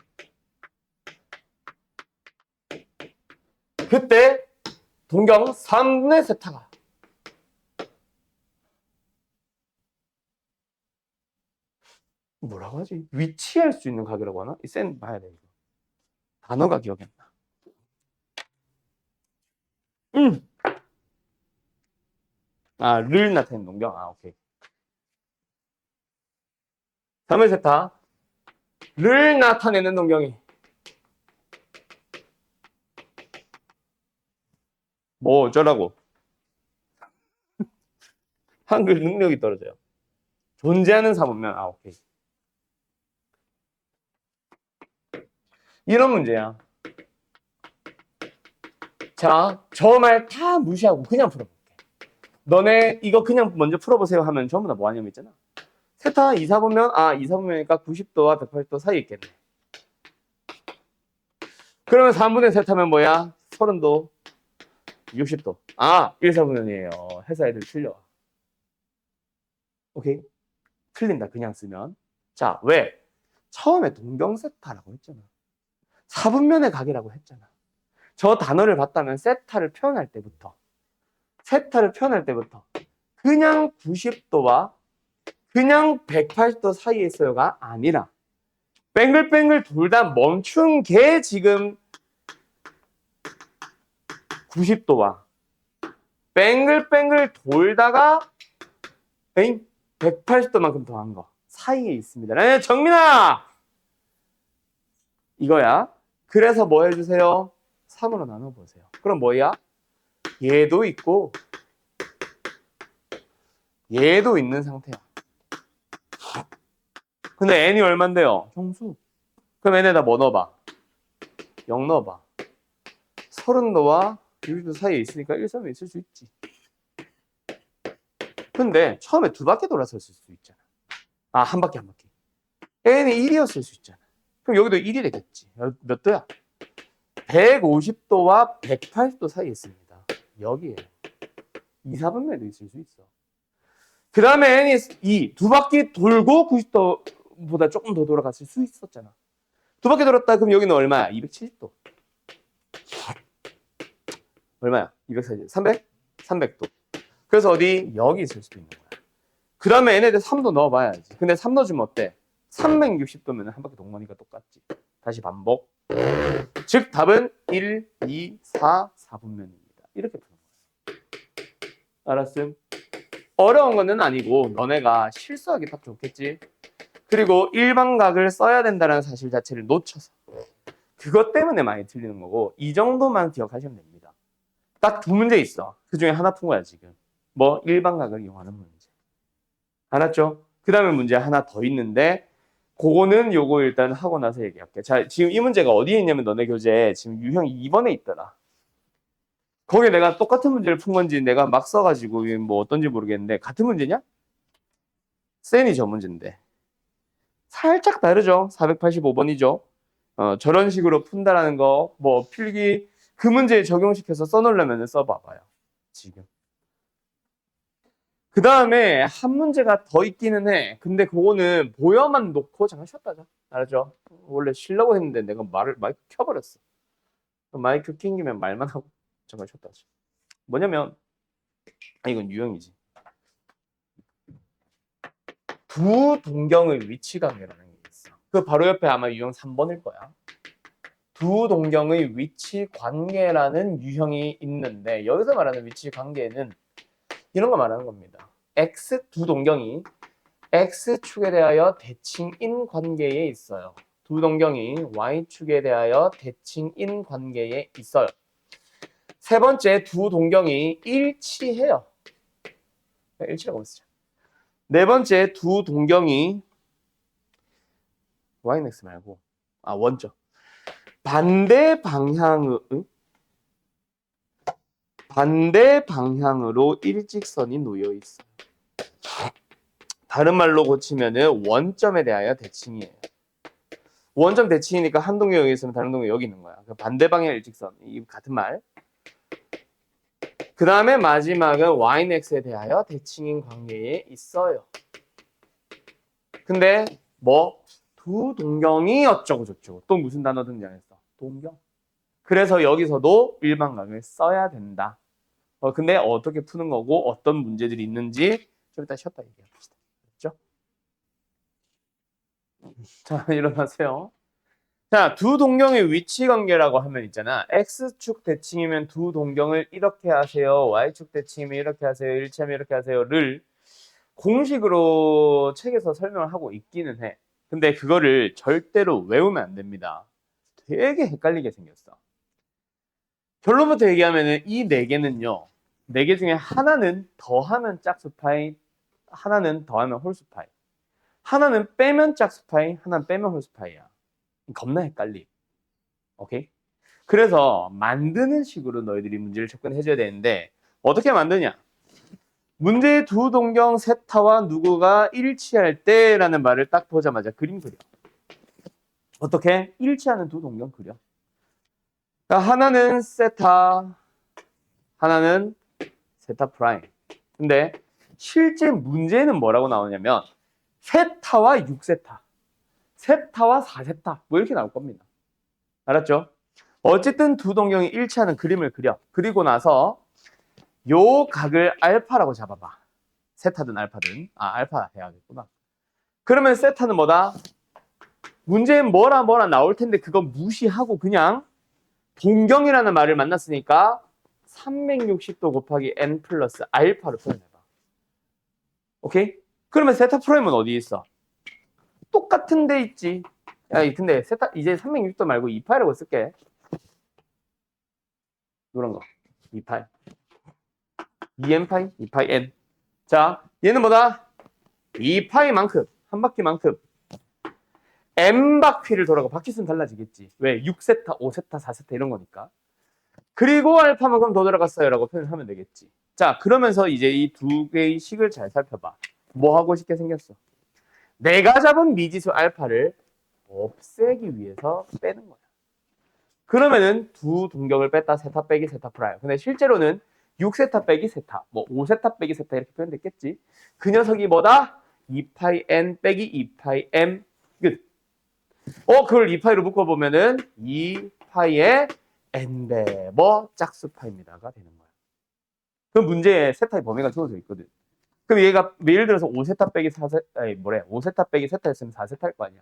그때 동경 3분의 세타가 뭐라고 하지? 위치할 수 있는 가게라고 하나? 이 쌤 봐야 돼, 이거. 단어가 기억이 안 나. 아, 를 나타내는 동경. 아, 오케이. 3의 세타를 나타내는 동경이 뭐 어쩌라고? 한글 능력이 떨어져요. 존재하는 사보면 아, 오케이. 이런 문제야. 자, 저 말 다 무시하고 그냥 풀어볼게. 너네 이거 그냥 먼저 풀어보세요 하면 전부 다 뭐하냐면 있잖아. 세타 2, 4보면 아, 2, 4보면이니까 90도와 180도 사이에 있겠네. 그러면 3분의 세타면 뭐야? 30도, 60도. 아, 1, 4분면이에요. 회사 애들 틀려. 오케이? 틀린다, 그냥 쓰면. 자, 왜? 처음에 동경세타라고 했잖아. 4분면의 가게라고 했잖아. 저 단어를 봤다면 세타를 표현할 때부터 그냥 90도와 그냥 180도 사이에 있어요가 아니라 뱅글뱅글 돌다 멈춘 게 지금 90도와 뱅글뱅글 돌다가 180도만큼 더한 거 사이에 있습니다. 정민아! 이거야. 그래서 뭐 해주세요? 3으로 나눠보세요. 그럼 뭐야? 얘도 있고 얘도 있는 상태야. 근데 n이 얼만데요? 정수. 그럼 n에다 뭐 넣어봐? 0 넣어봐. 30도와 60도 사이에 있으니까 1, 3에 있을 수 있지. 근데 처음에 두 바퀴 돌아섰을 수 있잖아. 아, 한 바퀴. n이 1이었을 수 있잖아. 그럼 여기도 1이 되겠지. 몇 도야? 150도와 180도 사이에 있습니다. 여기에 2, 4분면에도 있을 수 있어. 그 다음에 n이 2, 두 바퀴 돌고 90도보다 조금 더 돌아갔을 수 있었잖아. 두 바퀴 돌았다. 그럼 여기는 얼마야? 270도. 얼마야? 240, 300? 300도. 그래서 어디? 여기 있을 수도 있는 거야. 그 다음에 n에 대해 3도 넣어봐야지. 근데 3 넣어주면 어때? 360도면 한 바퀴 동거니까 똑같지. 다시 반복. 즉 답은 1, 2, 4, 4분면입니다. 이렇게 푸는 거야. 알았음? 어려운 거는 아니고 너네가 실수하기 딱 좋겠지. 그리고 일반각을 써야 된다는 사실 자체를 놓쳐서 그것 때문에 많이 틀리는 거고 이 정도만 기억하시면 됩니다. 딱 두 문제 있어. 그 중에 하나 푼 거야 지금. 뭐 일반각을 이용하는 문제. 알았죠? 그 다음에 문제 하나 더 있는데 그거는 요거 일단 하고 나서 얘기할게. 자, 지금 이 문제가 어디에 있냐면 너네 교재에 지금 유형 2번에 있더라. 거기에 내가 똑같은 문제를 푼 건지 내가 막 써가지고 뭐 어떤지 모르겠는데 같은 문제냐? 쌤이 저 문제인데 살짝 다르죠. 485번이죠. 저런 식으로 푼다라는 거 뭐 필기 그 문제에 적용시켜서 써놓으려면 써봐봐요. 지금. 그 다음에 한 문제가 더 있기는 해. 근데 그거는 보여만 놓고 잠깐 쉬었다 자. 알았죠? 원래 쉬려고 했는데 내가 마이크 켜버렸어. 마이크 켜기면 말만 하고 잠깐 쉬었다 하자. 뭐냐면 이건 유형이지. 두 동경의 위치 관계라는 게 있어. 그 바로 옆에 아마 유형 3번일 거야. 두 동경의 위치 관계라는 유형이 있는데 여기서 말하는 위치 관계는 이런 거 말하는 겁니다. 두 동경이 X축에 대하여 대칭인 관계에 있어요. 두 동경이 Y축에 대하여 대칭인 관계에 있어요. 세 번째, 두 동경이 일치해요. 일치라고 쓰자. 네 번째, 두 동경이 Y는 X 말고 원점. 반대 방향으로 일직선이 놓여 있어요. 다른 말로 고치면은 원점에 대하여 대칭이에요. 원점 대칭이니까 한 동경 여기 있으면 다른 동경 여기 있는 거야. 반대 방향 일직선. 이 같은 말. 그 다음에 마지막은 Y는 X에 대하여 대칭인 관계에 있어요. 근데 뭐 두 동경이 어쩌고 저쩌고 또 무슨 단어 등장했어? 동경. 그래서 여기서도 일반강을 써야 된다. 근데 어떻게 푸는 거고 어떤 문제들이 있는지 좀 이따 쉬었다 얘기합시다. 그렇죠? 자, 일어나세요. 자, 두 동경의 위치 관계라고 하면 있잖아. X축 대칭이면 두 동경을 이렇게 하세요. Y축 대칭이면 이렇게 하세요. 일치하면 이렇게 하세요를 공식으로 책에서 설명을 하고 있기는 해. 근데 그거를 절대로 외우면 안 됩니다. 되게 헷갈리게 생겼어. 결론부터 얘기하면 이 네 개는요. 네 개 중에 하나는 더하면 짝수파이, 하나는 더하면 홀수파이. 하나는 빼면 짝수파이, 하나는 빼면 홀수파이야. 겁나 헷갈리. 오케이? 그래서 만드는 식으로 너희들이 문제를 접근해줘야 되는데 어떻게 만드냐? 문제의 두 동경 세타와 누구가 일치할 때라는 말을 딱 보자마자 그림 그려. 어떻게? 일치하는 두 동경 그려. 그러니까 하나는 세타, 하나는 세타 프라임. 근데 실제 문제는 뭐라고 나오냐면 세타와 6세타, 세타와 4세타 뭐 이렇게 나올 겁니다. 알았죠? 어쨌든 두 동경이 일치하는 그림을 그려. 그리고 나서 요 각을 알파라고 잡아봐. 세타든 알파든. 알파 해야겠구나. 그러면 세타는 뭐다? 문제엔 뭐라 나올 텐데 그거 무시하고 그냥 동경이라는 말을 만났으니까 360도 곱하기 n 플러스 알파로 표현해봐. 오케이? 그러면 세타 프라임은 어디 있어? 똑같은 데 있지. 야, 근데 세타 이제 360도 말고 2파이라고 쓸게. 노란 거. 2파이. 2n파이? 2파이 n. 자, 얘는 뭐다? 2파이만큼, 한 바퀴만큼 n바퀴를 돌아가. 바퀴 수는 달라지겠지. 왜? 6세타, 5세타, 4세타 이런 거니까. 그리고 알파만큼 더 들어갔어요 라고 표현하면 되겠지. 자, 그러면서 이제 이 두 개의 식을 잘 살펴봐. 뭐 하고 싶게 생겼어? 내가 잡은 미지수 알파를 없애기 위해서 빼는 거야. 그러면은 두 동경을 뺐다 세타 빼기 세타 프라임. 근데 실제로는 6세타 빼기 세타, 뭐 5세타 빼기 세타 이렇게 표현됐겠지. 그 녀석이 뭐다? 2파이 n 빼기 2파이 m 끝. 그걸 2파이로 묶어보면은 2파이의 n배 뭐 짝수파입니다가 되는 거야. 그 문제에 세타의 범위가 주어져 있거든. 그럼 얘가 예를 들어서 5세타 빼기 4세타, 5세타 빼기 세타였으면 4세타일 거 아니야.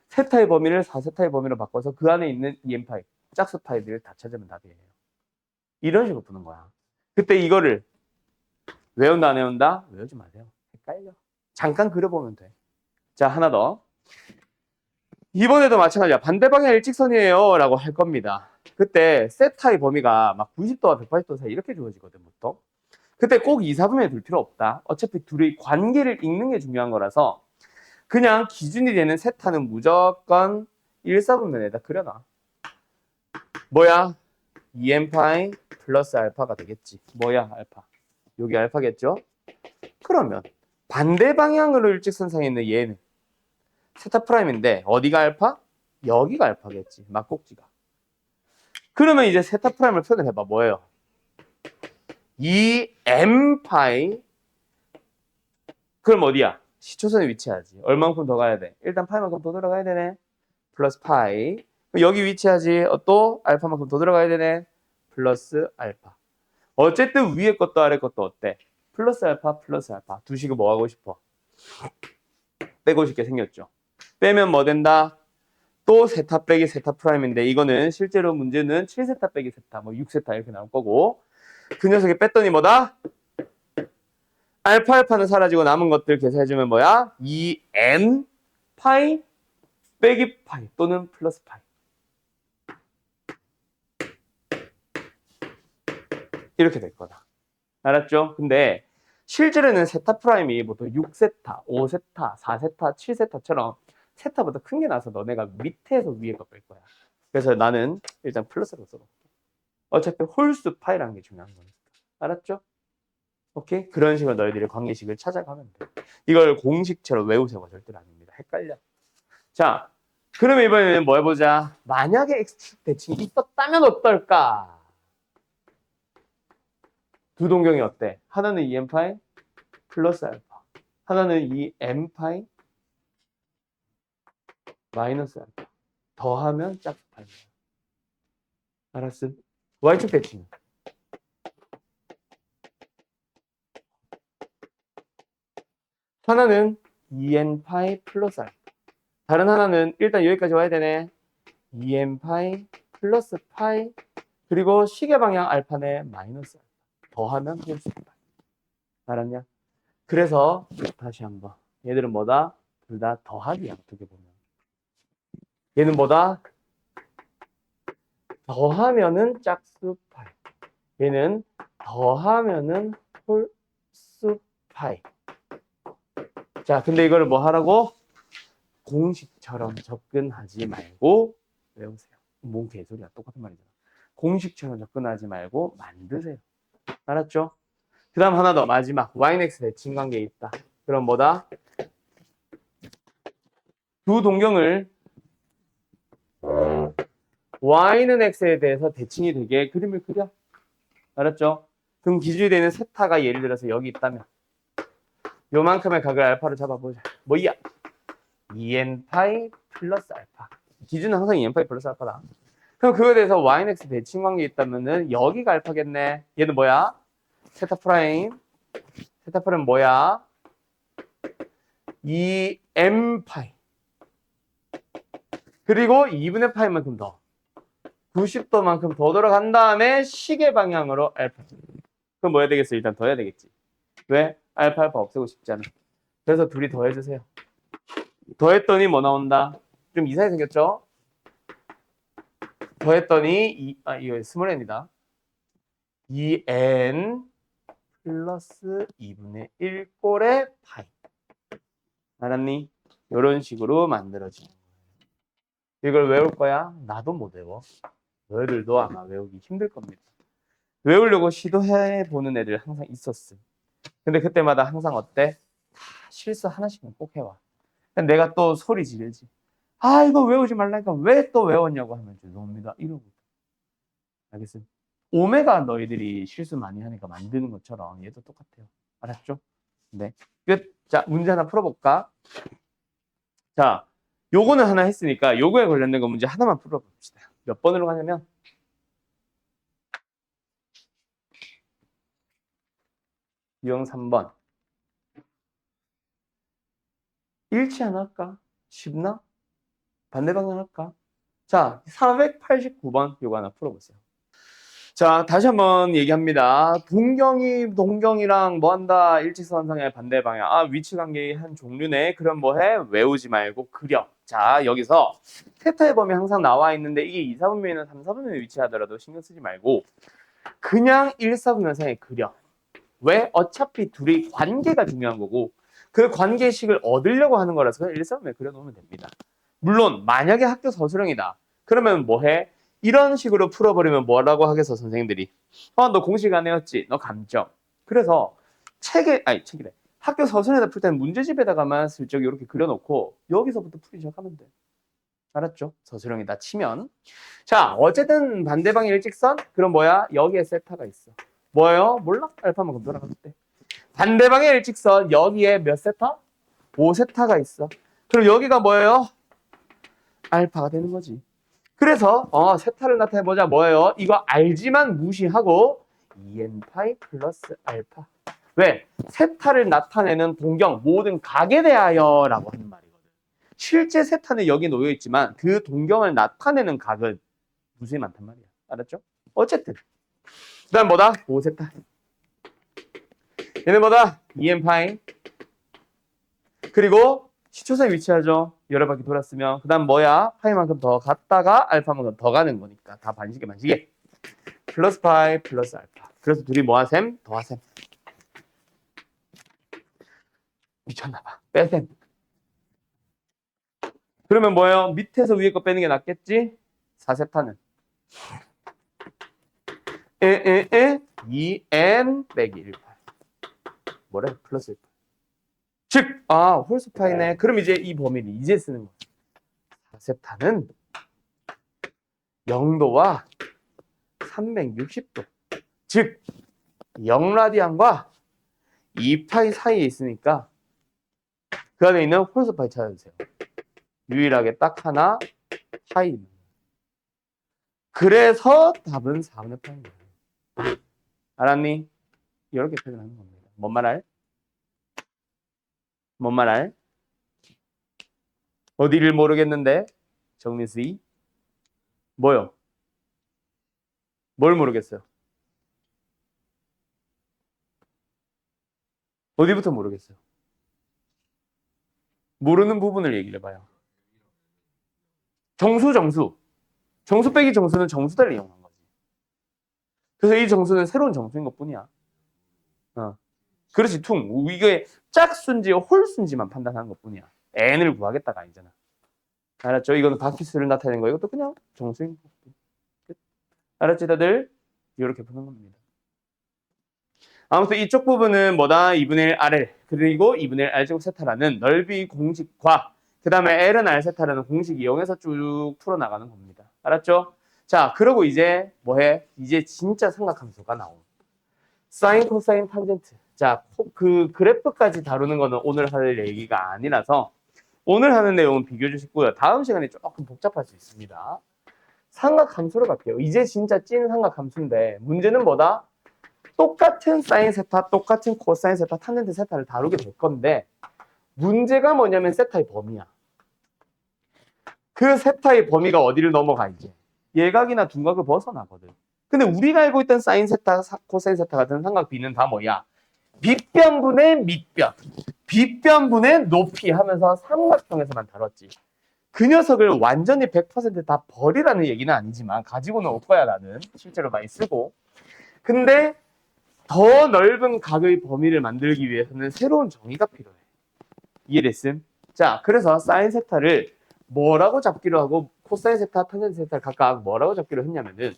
세타의 범위를 4세타의 범위로 바꿔서 그 안에 있는 EM파이, 짝수파이들을 다 찾으면 답이에요. 이런 식으로 푸는 거야. 그때 이거를 외운다 안 외운다? 외우지 마세요. 헷갈려. 잠깐 그려보면 돼. 자, 하나 더. 이번에도 마찬가지야. 반대 방향 일직선이에요 라고 할 겁니다. 그때 세타의 범위가 막 90도와 180도 사이 이렇게 주어지거든 보통. 그때 꼭 2, 4분면에 둘 필요 없다. 어차피 둘의 관계를 읽는 게 중요한 거라서 그냥 기준이 되는 세타는 무조건 1, 4분면에다 그려놔. 뭐야? 2n파이 플러스 알파가 되겠지. 뭐야 알파? 여기 알파겠죠? 그러면 반대 방향으로 일직선상에 있는 얘는 세타 프라임인데 어디가 알파? 여기가 알파겠지. 막꼭지가. 그러면 이제 세타 프라임을 표현해봐. 뭐예요? 2n파이 그럼 어디야? 시초선에 위치하지. 얼만큼 더 가야 돼? 일단 파이만큼 더 들어가야 되네. 플러스 파이. 여기 위치하지. 또 알파만큼 더 들어가야 되네. 플러스 알파. 어쨌든 위에 것도 아래 것도 어때? 플러스 알파 플러스 알파. 두 식을 뭐 하고 싶어? 빼고 싶게 생겼죠. 빼면 뭐 된다? 또 세타 빼기 세타 프라임인데 이거는 실제로 문제는 7세타 빼기 세타, 뭐 6세타 이렇게 나올 거고 그 녀석이 뺐더니 뭐다? 알파는 사라지고 남은 것들 계산해주면 뭐야? 2n 파이 빼기 파이 또는 플러스 파이 이렇게 될 거다. 알았죠? 근데 실제로는 세타 프라임이 보통 6세타, 5세타, 4세타, 7세타처럼 세타보다 큰 게 나서 너네가 밑에서 위에 거 뺄 거야. 그래서 나는 일단 플러스로 써볼게. 어차피 홀수 파이라는 게 중요한 거니까. 알았죠? 오케이? 그런 식으로 너희들이 관계식을 찾아가면 돼. 이걸 공식처럼 외우세요. 절대로 아닙니다. 헷갈려. 자, 그러면 이번에는 뭐 해보자. 만약에 X축 대칭이 있었다면 어떨까? 두 동경이 어때? 하나는 2n파이 플러스 알파. 하나는 2n파이 마이너스 알파. 더하면 짝수파입니다. 알았음? y축 대칭. 하나는 2n 파이 플러스 알파. 다른 하나는 일단 여기까지 와야 되네. 2n 파이 플러스 파이 그리고 시계 방향 알파네 마이너스 알파. 더하면 홀수 파이. 알았냐? 그래서 다시 한번 얘들은 뭐다? 둘 다 더하기야. 어떻게 보면 얘는 뭐다? 더하면은 짝수 파이. 얘는 더하면은 홀수 파이. 자, 근데 이거를 뭐 하라고? 공식처럼 접근하지 말고 외우세요. 뭔 개소리야. 똑같은 말이잖아. 공식처럼 접근하지 말고 만드세요. 알았죠? 그 다음 하나 더 마지막 yx 대칭 관계에 있다. 그럼 뭐다? 두 동경을 y는 x에 대해서 대칭이 되게 그림을 그려. 알았죠? 그럼 기준이 되는 세타가 예를 들어서 여기 있다면 요만큼의 각을 알파로 잡아보자. 뭐야? 2n 파이 플러스 알파. 기준은 항상 2n 파이 플러스 알파다. 그럼 그거에 대해서 y는 x 대칭 관계에 있다면은 여기가 알파겠네. 얘는 뭐야? 세타 프라임. 세타 프라임 뭐야? 2m 파이. 그리고 2분의 파이만큼 더. 90도만큼 더 돌아간 다음에 시계 방향으로 알파. 그럼 뭐 해야 되겠어? 일단 더 해야 되겠지. 왜? 알파 없애고 싶잖아. 그래서 둘이 더해주세요. 더했더니 뭐 나온다? 좀 이상하게 생겼죠? 더했더니 이거 스몰 n이다. 2n 플러스 2분의 1 꼴의 파이. 알았니? 이런 식으로 만들어지는 거예요. 이걸 외울 거야? 나도 못 외워. 너희들도 아마 외우기 힘들 겁니다. 외우려고 시도해보는 애들 항상 있었음. 근데 그때마다 항상 어때? 다 실수 하나씩은 꼭 해와. 내가 또 소리 지르지. 아, 이거 외우지 말라니까 왜 또 외웠냐고 하면 죄송합니다. 이러고. 알겠습니다. 오메가 너희들이 실수 많이 하니까 만드는 것처럼 얘도 똑같아요. 알았죠? 네. 끝. 자, 문제 하나 풀어볼까? 자, 요거는 하나 했으니까 요거에 관련된 거 문제 하나만 풀어봅시다. 몇 번으로 가냐면 유형 3번. 일치 안 할까? 쉽나? 반대 방향 할까? 자, 489번 요거 하나 풀어보세요. 자, 다시 한번 얘기합니다. 동경이랑 뭐 한다? 일직선상의 반대 방향. 아, 위치 관계의 한 종류네. 그럼 뭐 해? 외우지 말고 그려. 자, 여기서 세타의 범위 항상 나와 있는데 이게 2, 4분면이나 3, 4분면에 위치하더라도 신경 쓰지 말고 그냥 1, 4분면상에 그려. 왜? 어차피 둘이 관계가 중요한 거고 그 관계식을 얻으려고 하는 거라서 그냥 1, 4분면에 그려놓으면 됩니다. 물론 만약에 학교 서술형이다. 그러면 뭐 해? 이런 식으로 풀어버리면 뭐라고 하겠어 선생님들이. 너 공식 안 외웠지? 너 감점. 그래서 책이래. 학교 서술에다 풀 때는 문제집에다가만 슬쩍 이렇게 그려놓고 여기서부터 풀기 시작하면 돼. 알았죠? 서술형이다 치면. 자, 어쨌든 반대방의 일직선? 그럼 뭐야? 여기에 세타가 있어. 뭐예요? 몰라? 알파만큼 돌아갈 때. 반대방의 일직선 여기에 몇 세타? 5세타가 있어. 그럼 여기가 뭐예요? 알파가 되는 거지. 그래서 세타를 나타내보자. 뭐예요? 이거 알지만 무시하고 2n 파이 플러스 알파. 왜? 세타를 나타내는 동경 모든 각에 대하여 라고 하는 말이거든. 실제 세타는 여기 놓여 있지만 그 동경을 나타내는 각은 무수히 많단 말이야. 알았죠? 어쨌든 그 다음 뭐다? 5세타. 얘는 뭐다? 2n 파이. 그리고 시초선에 위치하죠. 여러 바퀴 돌았으면. 그 다음 뭐야? 파이만큼 더 갔다가 알파만큼 더 가는 거니까. 다 반시계. 플러스 파이 플러스 알파. 그래서 둘이 뭐하셈? 더하셈. 미쳤나봐. 빼셈. 그러면 뭐예요? 밑에서 위에 거 빼는 게 낫겠지? 4세타는 2n 빼기 1파이. 뭐래? 플러스 1파이. 즉, 홀수 파이네. 그럼 이제 이 범위를 이제 쓰는 거야. 4세타는 0도와 360도. 즉 0라디안과 2파이 사이에 있으니까 그 안에 있는 홀수 파이 찾아주세요. 유일하게 딱 하나 파이. 그래서 답은 4분의 8입니다. 알았니? 이렇게 표현하는 겁니다. 뭔 말할? 뭔 말할? 어디를 모르겠는데? 정민씨. 뭐요? 뭘 모르겠어요? 어디부터 모르겠어요? 모르는 부분을 얘기를 해봐요. 정수. 정수 빼기 정수는 정수대를 이용한 거지. 그래서 이 정수는 새로운 정수인 것 뿐이야. 그렇지, 퉁. 이게 짝수인지 홀수인지만 판단하는 것 뿐이야. n을 구하겠다가 아니잖아. 알았죠? 이거는 바퀴수를 나타내는 거. 이것도 그냥 정수인 것 뿐. 알았지, 다들? 이렇게 푸는 겁니다. 아무튼 이쪽 부분은 뭐다? 2분의 1 RL 그리고 2분의 1 R제곱 세타라는 넓이 공식과 그 다음에 L은 R 세타라는 공식 이용해서 쭉 풀어나가는 겁니다. 알았죠? 자, 그러고 이제 뭐해? 이제 진짜 삼각함수가 나옴. 사인, 코사인, 탄젠트. 자, 그 그래프까지 다루는 거는 오늘 할 얘기가 아니라서 오늘 하는 내용은 비교적 쉽고요. 다음 시간에 조금 복잡할 수 있습니다. 삼각함수로 갈게요. 이제 진짜 찐 삼각함수인데 문제는 뭐다? 똑같은 사인 세타, 똑같은 코사인 세타, 탄젠트 세타를 다루게 될 건데 문제가 뭐냐면 세타의 범위야. 그 세타의 범위가 어디를 넘어가 이제? 예각이나 둔각을 벗어나거든. 근데 우리가 알고 있던 사인 세타, 코사인 세타 같은 삼각 B는 다 뭐야? 밑변분의 밑변, 빗변분의 높이 하면서 삼각형에서만 다뤘지. 그 녀석을 완전히 100%다 버리라는 얘기는 아니지만 가지고는 올 거야 나는. 실제로 많이 쓰고. 근데 더 넓은 각의 범위를 만들기 위해서는 새로운 정의가 필요해. 이해됐음? 자, 그래서 사인 세타를 뭐라고 잡기로 하고 코사인 세타, 탄젠트 세타를 각각 뭐라고 잡기로 했냐면은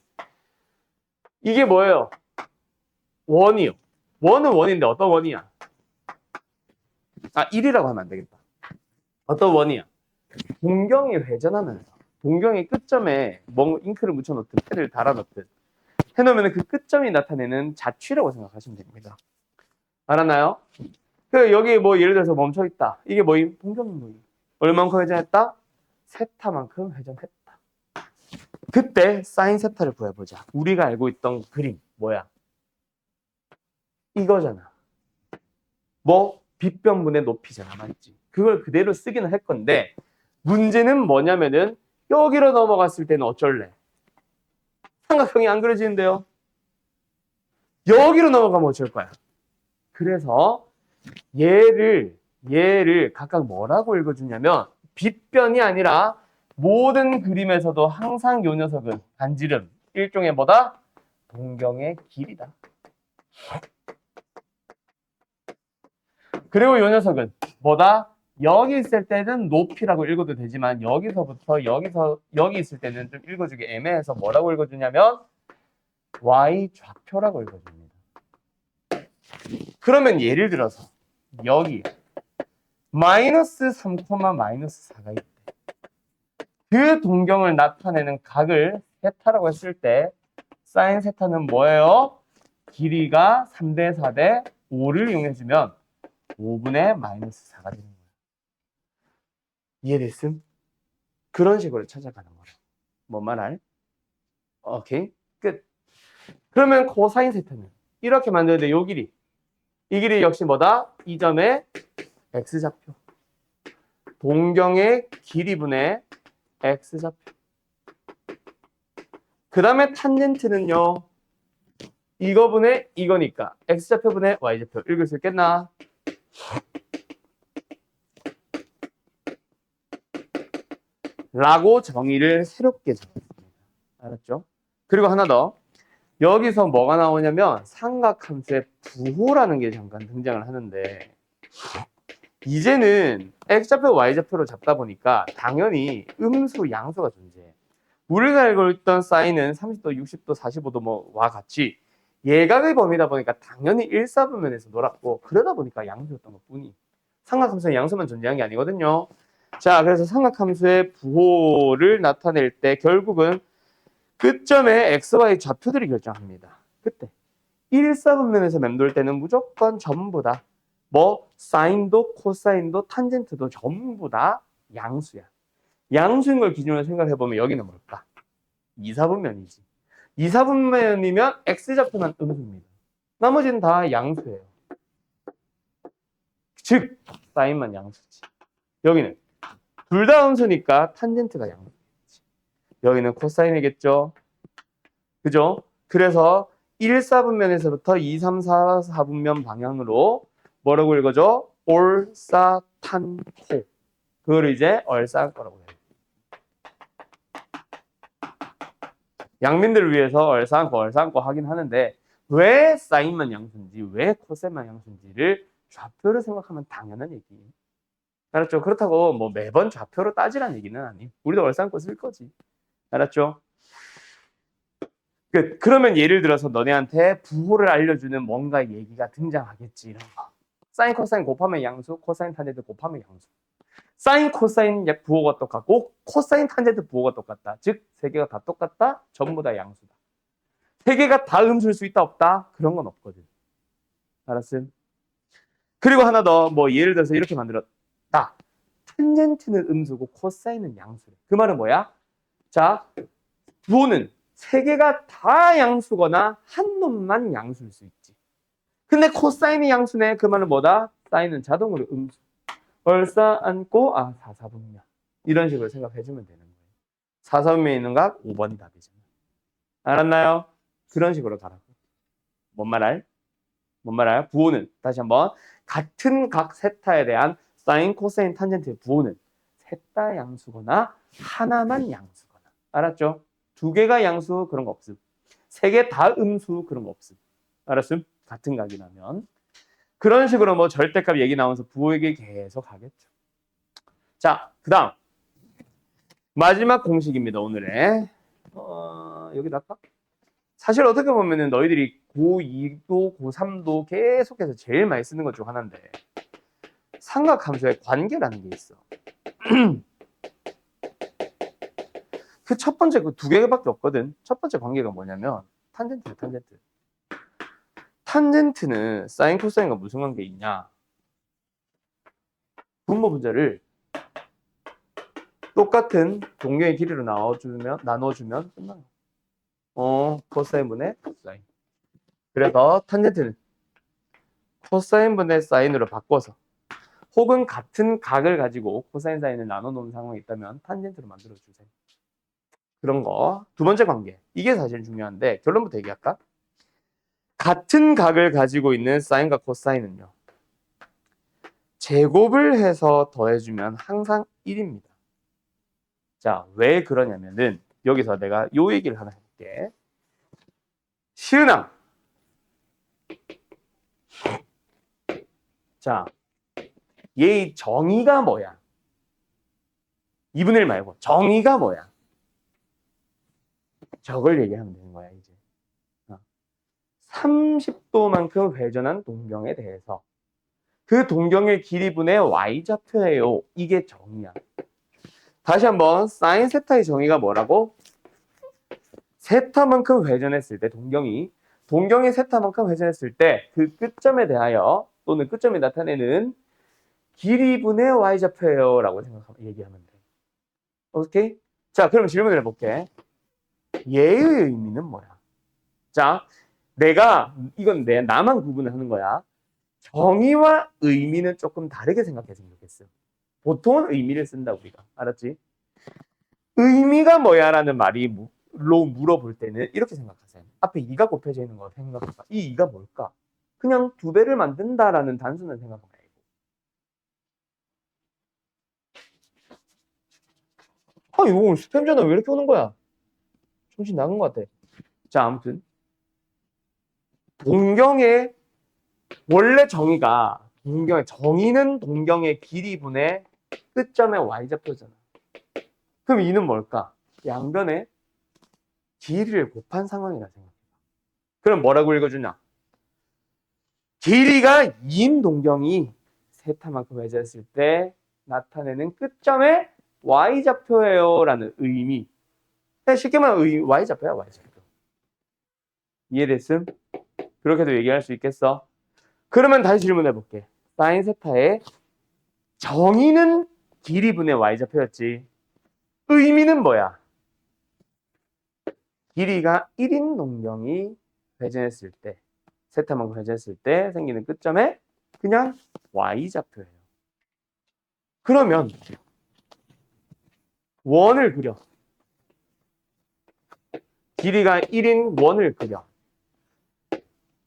이게 뭐예요? 원이요. 원은 원인데 어떤 원이야? 1이라고 하면 안 되겠다. 어떤 원이야? 동경이 회전하면서 동경의 끝점에 잉크를 묻혀놓든 패를 달아놓든 해놓으면 그 끝점이 나타내는 자취라고 생각하시면 됩니다. 알았나요? 그 여기 뭐 예를 들어서 멈춰 있다. 이게 뭐임? 동경인 거임. 얼만큼 회전했다? 세타만큼 회전했다. 그때 사인 세타를 구해보자. 우리가 알고 있던 그림 뭐야? 이거잖아. 뭐 빗변분의 높이잖아, 맞지? 그걸 그대로 쓰기는 할 건데 문제는 뭐냐면은 여기로 넘어갔을 때는 어쩔래? 삼각형이 안 그려지는데요. 여기로 넘어가면 어쩔 거야? 그래서 얘를 각각 뭐라고 읽어주냐면 빗변이 아니라 모든 그림에서도 항상 요 녀석은 반지름 일종의 뭐다? 동경의 길이다. 그리고 요 녀석은 뭐다? 여기 있을 때는 높이라고 읽어도 되지만 여기서부터 여기 있을 때는 좀 읽어주기 애매해서 뭐라고 읽어주냐면 y 좌표라고 읽어줍니다. 그러면 예를 들어서 여기 마이너스 3, 마이너스 4가 있대. 그 동경을 나타내는 각을 세타라고 했을 때 사인 세타는 뭐예요? 길이가 3대 4대 5를 이용해주면 5분의 마이너스 4가 되는 거예요. 이해됐음? 그런 식으로 찾아가는 거예요. 뭔 말할? 오케이, 끝. 그러면 코사인 세타는 이렇게 만드는데 이 길이 역시 뭐다? 이 점의 x좌표. 동경의 길이분의 x좌표. 그 다음에 탄젠트는요. 이거분의 이거니까 x좌표분의 y좌표. 읽을 수 있겠나? 라고 정의를 새롭게 정했습니다. 알았죠? 그리고 하나 더. 여기서 뭐가 나오냐면 삼각함수의 부호라는 게 잠깐 등장을 하는데 이제는 x좌표, y좌표로 잡다 보니까 당연히 음수, 양수가 존재해. 우리가 알고 있던 사인은 30도, 60도, 45도 뭐와 같이 예각의 범위다 보니까 당연히 1사분면에서 놀았고 그러다 보니까 양수였던 것 뿐이 삼각함수의 양수만 존재한 게 아니거든요. 자, 그래서 삼각함수의 부호를 나타낼 때 결국은 끝점의 x, y 좌표들이 결정합니다. 그때 1사분면에서 맴돌 때는 무조건 전부 다 뭐 사인도 코사인도 탄젠트도 전부 다 양수야. 양수인 걸 기준으로 생각해보면 여기는 뭘까? 2사분면이지. 2사분면이면 x좌표만 음수입니다. 나머지는 다 양수예요. 즉 사인만 양수지. 여기는 둘 다 음수니까 탄젠트가 양수겠지. 여기는 코사인이겠죠. 그죠? 그래서 1사분면에서부터 2, 3, 4, 4분면 방향으로 뭐라고 읽어줘? 올사탄코. 그걸 이제 얼싸할 거라고 해요. 양민들을 위해서 얼싸안고 하긴 하는데 왜 사인만 양수인지 왜 코사인만 양수인지를 좌표로 생각하면 당연한 얘기예요. 알았죠? 그렇다고 뭐 매번 좌표로 따지라는 얘기는 아니에요. 우리도 얼싸안고 쓸 거지. 알았죠? 그러면 예를 들어서 너네한테 부호를 알려주는 뭔가 얘기가 등장하겠지. 이런 거. 사인 코사인 곱하면 양수, 코사인 탄젠트 곱하면 양수. 사인 코사인 부호가 똑같고 코사인 탄젠트 부호가 똑같다. 즉 세 개가 다 똑같다. 전부 다 양수다. 세 개가 다 음수일 수 있다 없다? 그런 건 없거든. 알았음? 그리고 하나 더 뭐 예를 들어서 이렇게 만들었다. 탄젠트는 음수고 코사인은 양수래. 그 말은 뭐야? 자, 부호는 세 개가 다 양수거나 한 놈만 양수일 수 있지. 근데 코사인이 양수네. 그 말은 뭐다? 사인은 자동으로 음수. 얼싸안고 4사분면. 이런 식으로 생각해주면 되는 거예요. 4사분면에 있는 각 5번이 답이잖아. 알았나요? 그런 식으로 가라고. 뭔 말할? 부호는 다시 한번 같은 각 세타에 대한 사인, 코사인, 탄젠트의 부호는 셋 다 양수거나 하나만 양수거나. 알았죠? 두 개가 양수 그런 거 없음. 세 개 다 음수 그런 거 없음. 알았음? 같은 각이라면. 그런 식으로 뭐 절대값 얘기 나오면서 부호 얘기 계속 하겠죠. 자, 그 다음 마지막 공식입니다. 오늘의 여기다 할까? 사실 어떻게 보면은 너희들이 고2도 고3도 계속해서 제일 많이 쓰는 것 중 하나인데 삼각함수의 관계라는 게 있어. 그 첫 번째 그 두 개밖에 없거든. 첫 번째 관계가 뭐냐면 탄젠트. 탄젠트는 사인 코사인과 무슨 관계 있냐? 분모 분자를 똑같은 동경의 길이로 나눠주면 끝나요. 코사인분의 코사인. 그래서 탄젠트는 코사인분의 사인으로 바꿔서 혹은 같은 각을 가지고 코사인 사인을 나눠놓은 상황이 있다면 탄젠트로 만들어주세요. 그런 거. 두 번째 관계. 이게 사실 중요한데 결론부터 얘기할까? 같은 각을 가지고 있는 사인과 코사인은요. 제곱을 해서 더해주면 항상 1입니다. 자, 왜 그러냐면은 여기서 내가 요 얘기를 하나 해볼게. 시은아. 자, 얘의 정의가 뭐야? 2분의 1 말고 정의가 뭐야? 저걸 얘기하면 되는 거야 이제. 30도만큼 회전한 동경에 대해서 그 동경의 길이분의 y좌표예요. 이게 정의야. 다시 한번 사인 세타의 정의가 뭐라고? 세타만큼 회전했을 때 동경이 세타만큼 회전했을 때 그 끝점에 대하여 또는 끝점이 나타내는 길이분의 y좌표예요 라고 얘기하면 돼. 오케이? 자, 그럼 질문을 해볼게. 얘의 의미는 뭐야? 자, 이건 나만 구분을 하는 거야. 정의와 의미는 조금 다르게 생각했으면 좋겠어. 보통은 의미를 쓴다 우리가. 알았지? 의미가 뭐야 라는 말로 물어볼 때는 이렇게 생각하세요. 앞에 2가 곱해져 있는 거 생각해봐. 이 2가 뭘까? 그냥 2배를 만든다라는 단순한 생각은 아니고. 이거 오늘 스팸 전화 왜 이렇게 오는 거야? 정신 나간 것 같아. 자, 아무튼 동경의 원래 정의는 동경의 길이분의 끝점의 y좌표잖아. 그럼 이는 뭘까? 양변의 길이를 곱한 상황이라 생각해. 그럼 뭐라고 읽어주냐? 길이가 2인 동경이 세타만큼 회전했을 때 나타내는 끝점의 y좌표예요 라는 의미. 쉽게 말하면 y좌표야, y좌표. 이해됐음? 그렇게도 얘기할 수 있겠어? 그러면 다시 질문해 볼게. 사인 세타의 정의는 길이분의 y좌표였지. 의미는 뭐야? 길이가 1인 농경이 회전했을 때, 세타만큼 회전했을 때 생기는 끝점에 그냥 y좌표예요. 그러면 원을 그려. 길이가 1인 원을 그려.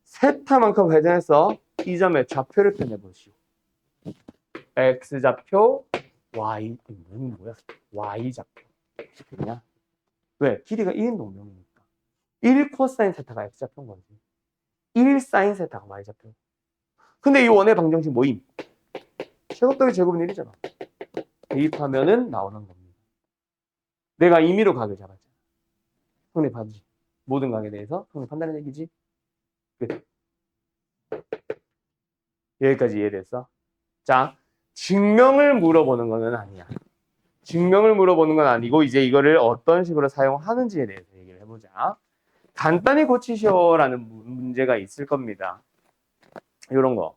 세타만큼 회전해서 이 점의 좌표를 표해보시오. x좌표, y, 뭐야? y좌표. 그냥 왜? 길이가 1인 동명이니까. 1 코사인 세타가 x좌표인 거지. 1 사인 세타가 y좌표. 근데 이 원의 방정식 뭐임? 제곱 더하기 제곱은 1이잖아. 대입하면은 나오는 겁니다. 내가 임의로 각을 잡았잖아. 형님 봐지. 모든 각에 대해서 형님 판단하는 얘기지. 끝. 여기까지 이해됐어? 자, 증명을 물어보는 거는 아니야. 증명을 물어보는 건 아니고 이제 이거를 어떤 식으로 사용하는지에 대해서 얘기를 해보자. 간단히 고치시오라는 문제가 있을 겁니다. 이런 거.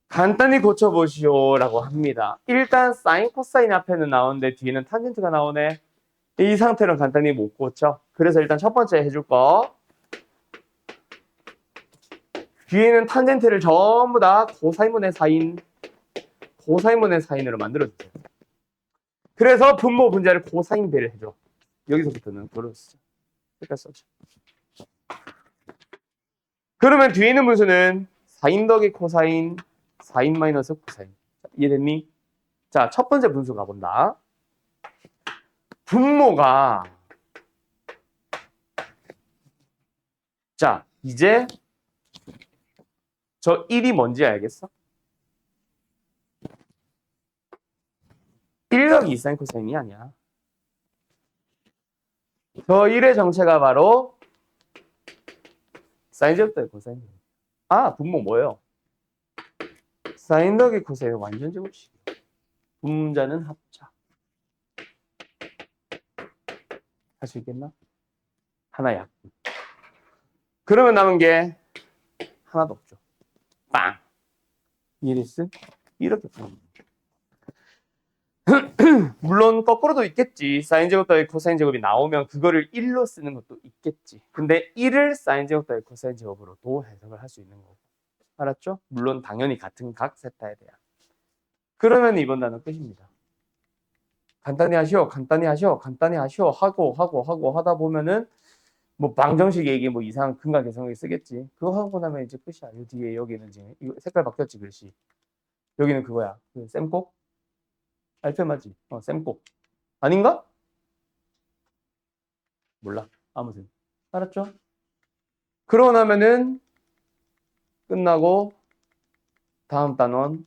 간단히 고쳐보시오라고 합니다. 일단 사인, 코사인 앞에는 나오는데 뒤에는 탄젠트가 나오네. 이 상태로 간단히 못 고쳐. 그래서 일단 첫 번째 해줄 거. 뒤에는 탄젠트를 전부 다 코사인분의 사인, 코사인분의 사인으로 만들어주세요. 그래서 분모 분자를 코사인 배를 해줘. 여기서부터는 그걸 쓰자. 여기다 써줘. 그러면 뒤에 있는 분수는 사인 더하기 코사인, 사인 마이너스 코사인. 이해됐니? 자, 첫 번째 분수 가본다. 분모가 자, 이제 저 1이 뭔지 알겠어? 1 더하기 2 사인 코사인이 아니야. 저 1의 정체가 바로 사인 제곱 더하기 코사인. 아, 분모 뭐예요? 사인 더하기 코사인 완전 제곱식. 분자는 합차. 할 수 있겠나? 하나 약분. 그러면 남은 게 하나도 없죠. 빵. 이해됐어? 이렇게 푸는 물론 거꾸로도 있겠지. 사인 제곱 더하기 코사인 제곱이 나오면 그거를 1로 쓰는 것도 있겠지. 근데 1을 사인 제곱 더하기 코사인 제곱으로도 해석을 할 수 있는 거고. 알았죠? 물론 당연히 같은 각 세타에 대한. 그러면 이번 단어 끝입니다. 간단히 하시오, 간단히 하시오, 간단히 하시오 하고 하다 보면은 뭐 방정식 얘기 뭐 이상한 근각 계산기 쓰겠지. 그거 하고 나면 이제 끝이야. 이 뒤에 여기는 지금 이거 색깔 바뀌었지 글씨. 여기는 그거야. 그 쌤꼭 알페 맞지? 쌤꼭 아닌가? 몰라. 아무튼 알았죠? 그러고 나면은 끝나고 다음 단원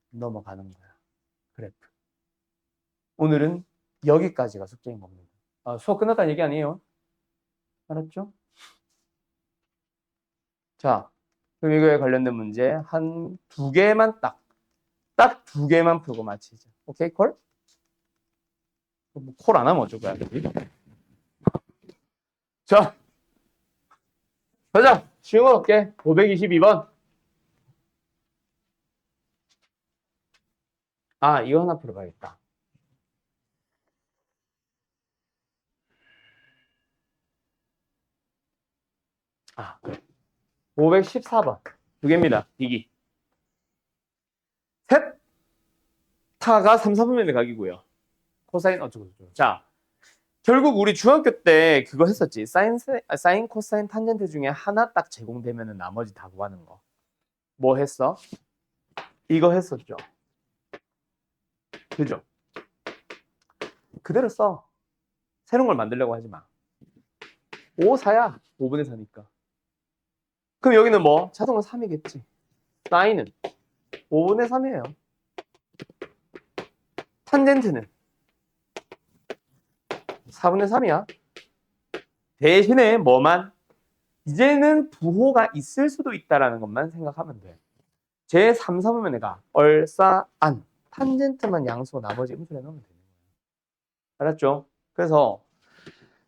넘어가는 거야. 그래프. 오늘은 여기까지가 숙제인 겁니다. 수업 끝났다는 얘기 아니에요. 알았죠? 자, 그럼 이거에 관련된 문제 한 2개만 딱 2개만 풀고 마치자. 오케이, 콜? 콜 안 하면 어쩔 거야. 자, 가자. 쉬운 거 할게. 522번. 이거 하나 풀어봐야겠다. 그래. 514번. 2개입니다. 비기. 세타가 3, 4분면의 각이고요. 코사인 어쩌고 저쩌고. 자, 결국 우리 중학교 때 그거 했었지. 사인, 코사인, 탄젠트 중에 하나 딱 제공되면 나머지 다 구하는 거. 뭐 했어? 이거 했었죠. 그죠? 그대로 써. 새로운 걸 만들려고 하지 마. 5, 4야. 5분의 4니까. 그럼 여기는 뭐? 자동으로 3이겠지. 사인은 5분의 3이에요. 탄젠트는 4분의 3이야. 대신에 뭐만? 이제는 부호가 있을 수도 있다라는 것만 생각하면 돼. 제 3, 4분면 내가 얼싸, 안. 탄젠트만 양수 나머지 음수를 넣으면 되는 거야. 알았죠? 그래서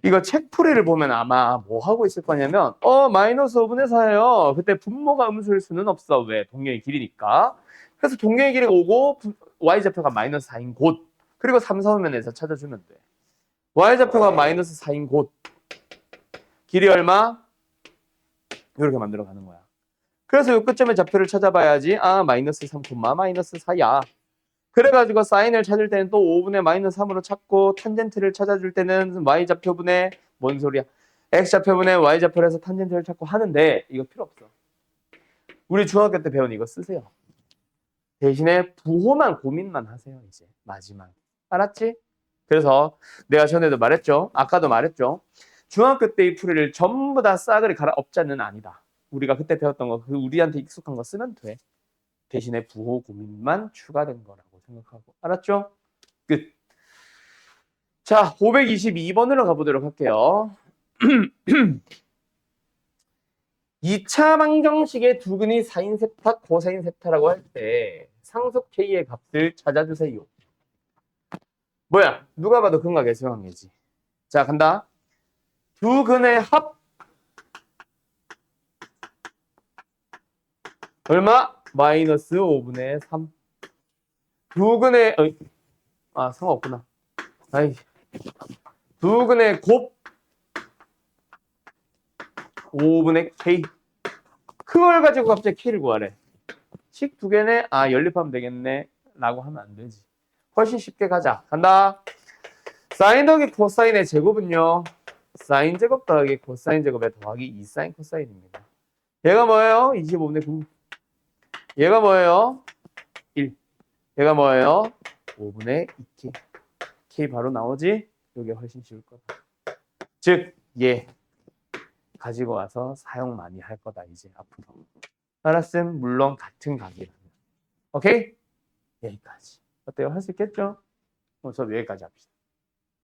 이거 책풀이를 보면 아마 뭐 하고 있을 거냐면 마이너스 5분의 4예요. 그때 분모가 음수일 수는 없어. 왜? 동경의 길이니까. 그래서 동경의 길이가 5고 y좌표가 마이너스 4인 곳. 그리고 3, 4분면에서 찾아주면 돼. y좌표가 마이너스 4인 곳. 길이 얼마? 이렇게 만들어 가는 거야. 그래서 이 끝점의 좌표를 찾아봐야지. 아, 마이너스 3, 마이너스 4야. 그래가지고 사인을 찾을 때는 또 5분의 마이너스 3으로 찾고 탄젠트를 찾아줄 때는 y좌표분의 뭔 소리야? x좌표분의 y좌표를 해서 탄젠트를 찾고 하는데 이거 필요 없어. 우리 중학교 때 배운 이거 쓰세요. 대신에 부호만 고민만 하세요. 이제 마지막. 알았지? 그래서 내가 전에도 말했죠. 아까도 말했죠. 중학교 때 이 풀이를 전부 다 싸그리 갈아엎자는 아니다. 우리가 그때 배웠던 거, 그 우리한테 익숙한 거 쓰면 돼. 대신에 부호 고민만 추가된 거라고 생각하고. 알았죠? 끝. 자, 522번으로 가보도록 할게요. 2차 방정식의 두근이 사인 세타, 코사인 세타라고 할 때 상속 k의 값을 찾아주세요. 뭐야? 누가 봐도 근과 계수관계지. 자, 간다. 두근의 합 얼마? 마이너스 5분의 3. 두근의 상관없구나. 아이. 두근의 곱 5분의 k. 그걸 가지고 갑자기 k를 구하래. 식 두 개네. 아, 연립하면 되겠네. 라고 하면 안 되지. 훨씬 쉽게 가자. 간다. 사인 더하기 코사인의 제곱은요. 사인 제곱 더하기 코사인 제곱의 더하기 2 사인 코사인입니다. 얘가 뭐예요? 25분의 9. 얘가 뭐예요? 1. 얘가 뭐예요? 5분의 2k. k 바로 나오지? 이게 훨씬 쉬울 거다. 즉, 얘 가지고 와서 사용 많이 할 거다. 이제 앞으로. 알았음? 물론 같은 각이라면. 오케이? 여기까지. 어때요? 할 수 있겠죠? 수업 여기까지 합시다.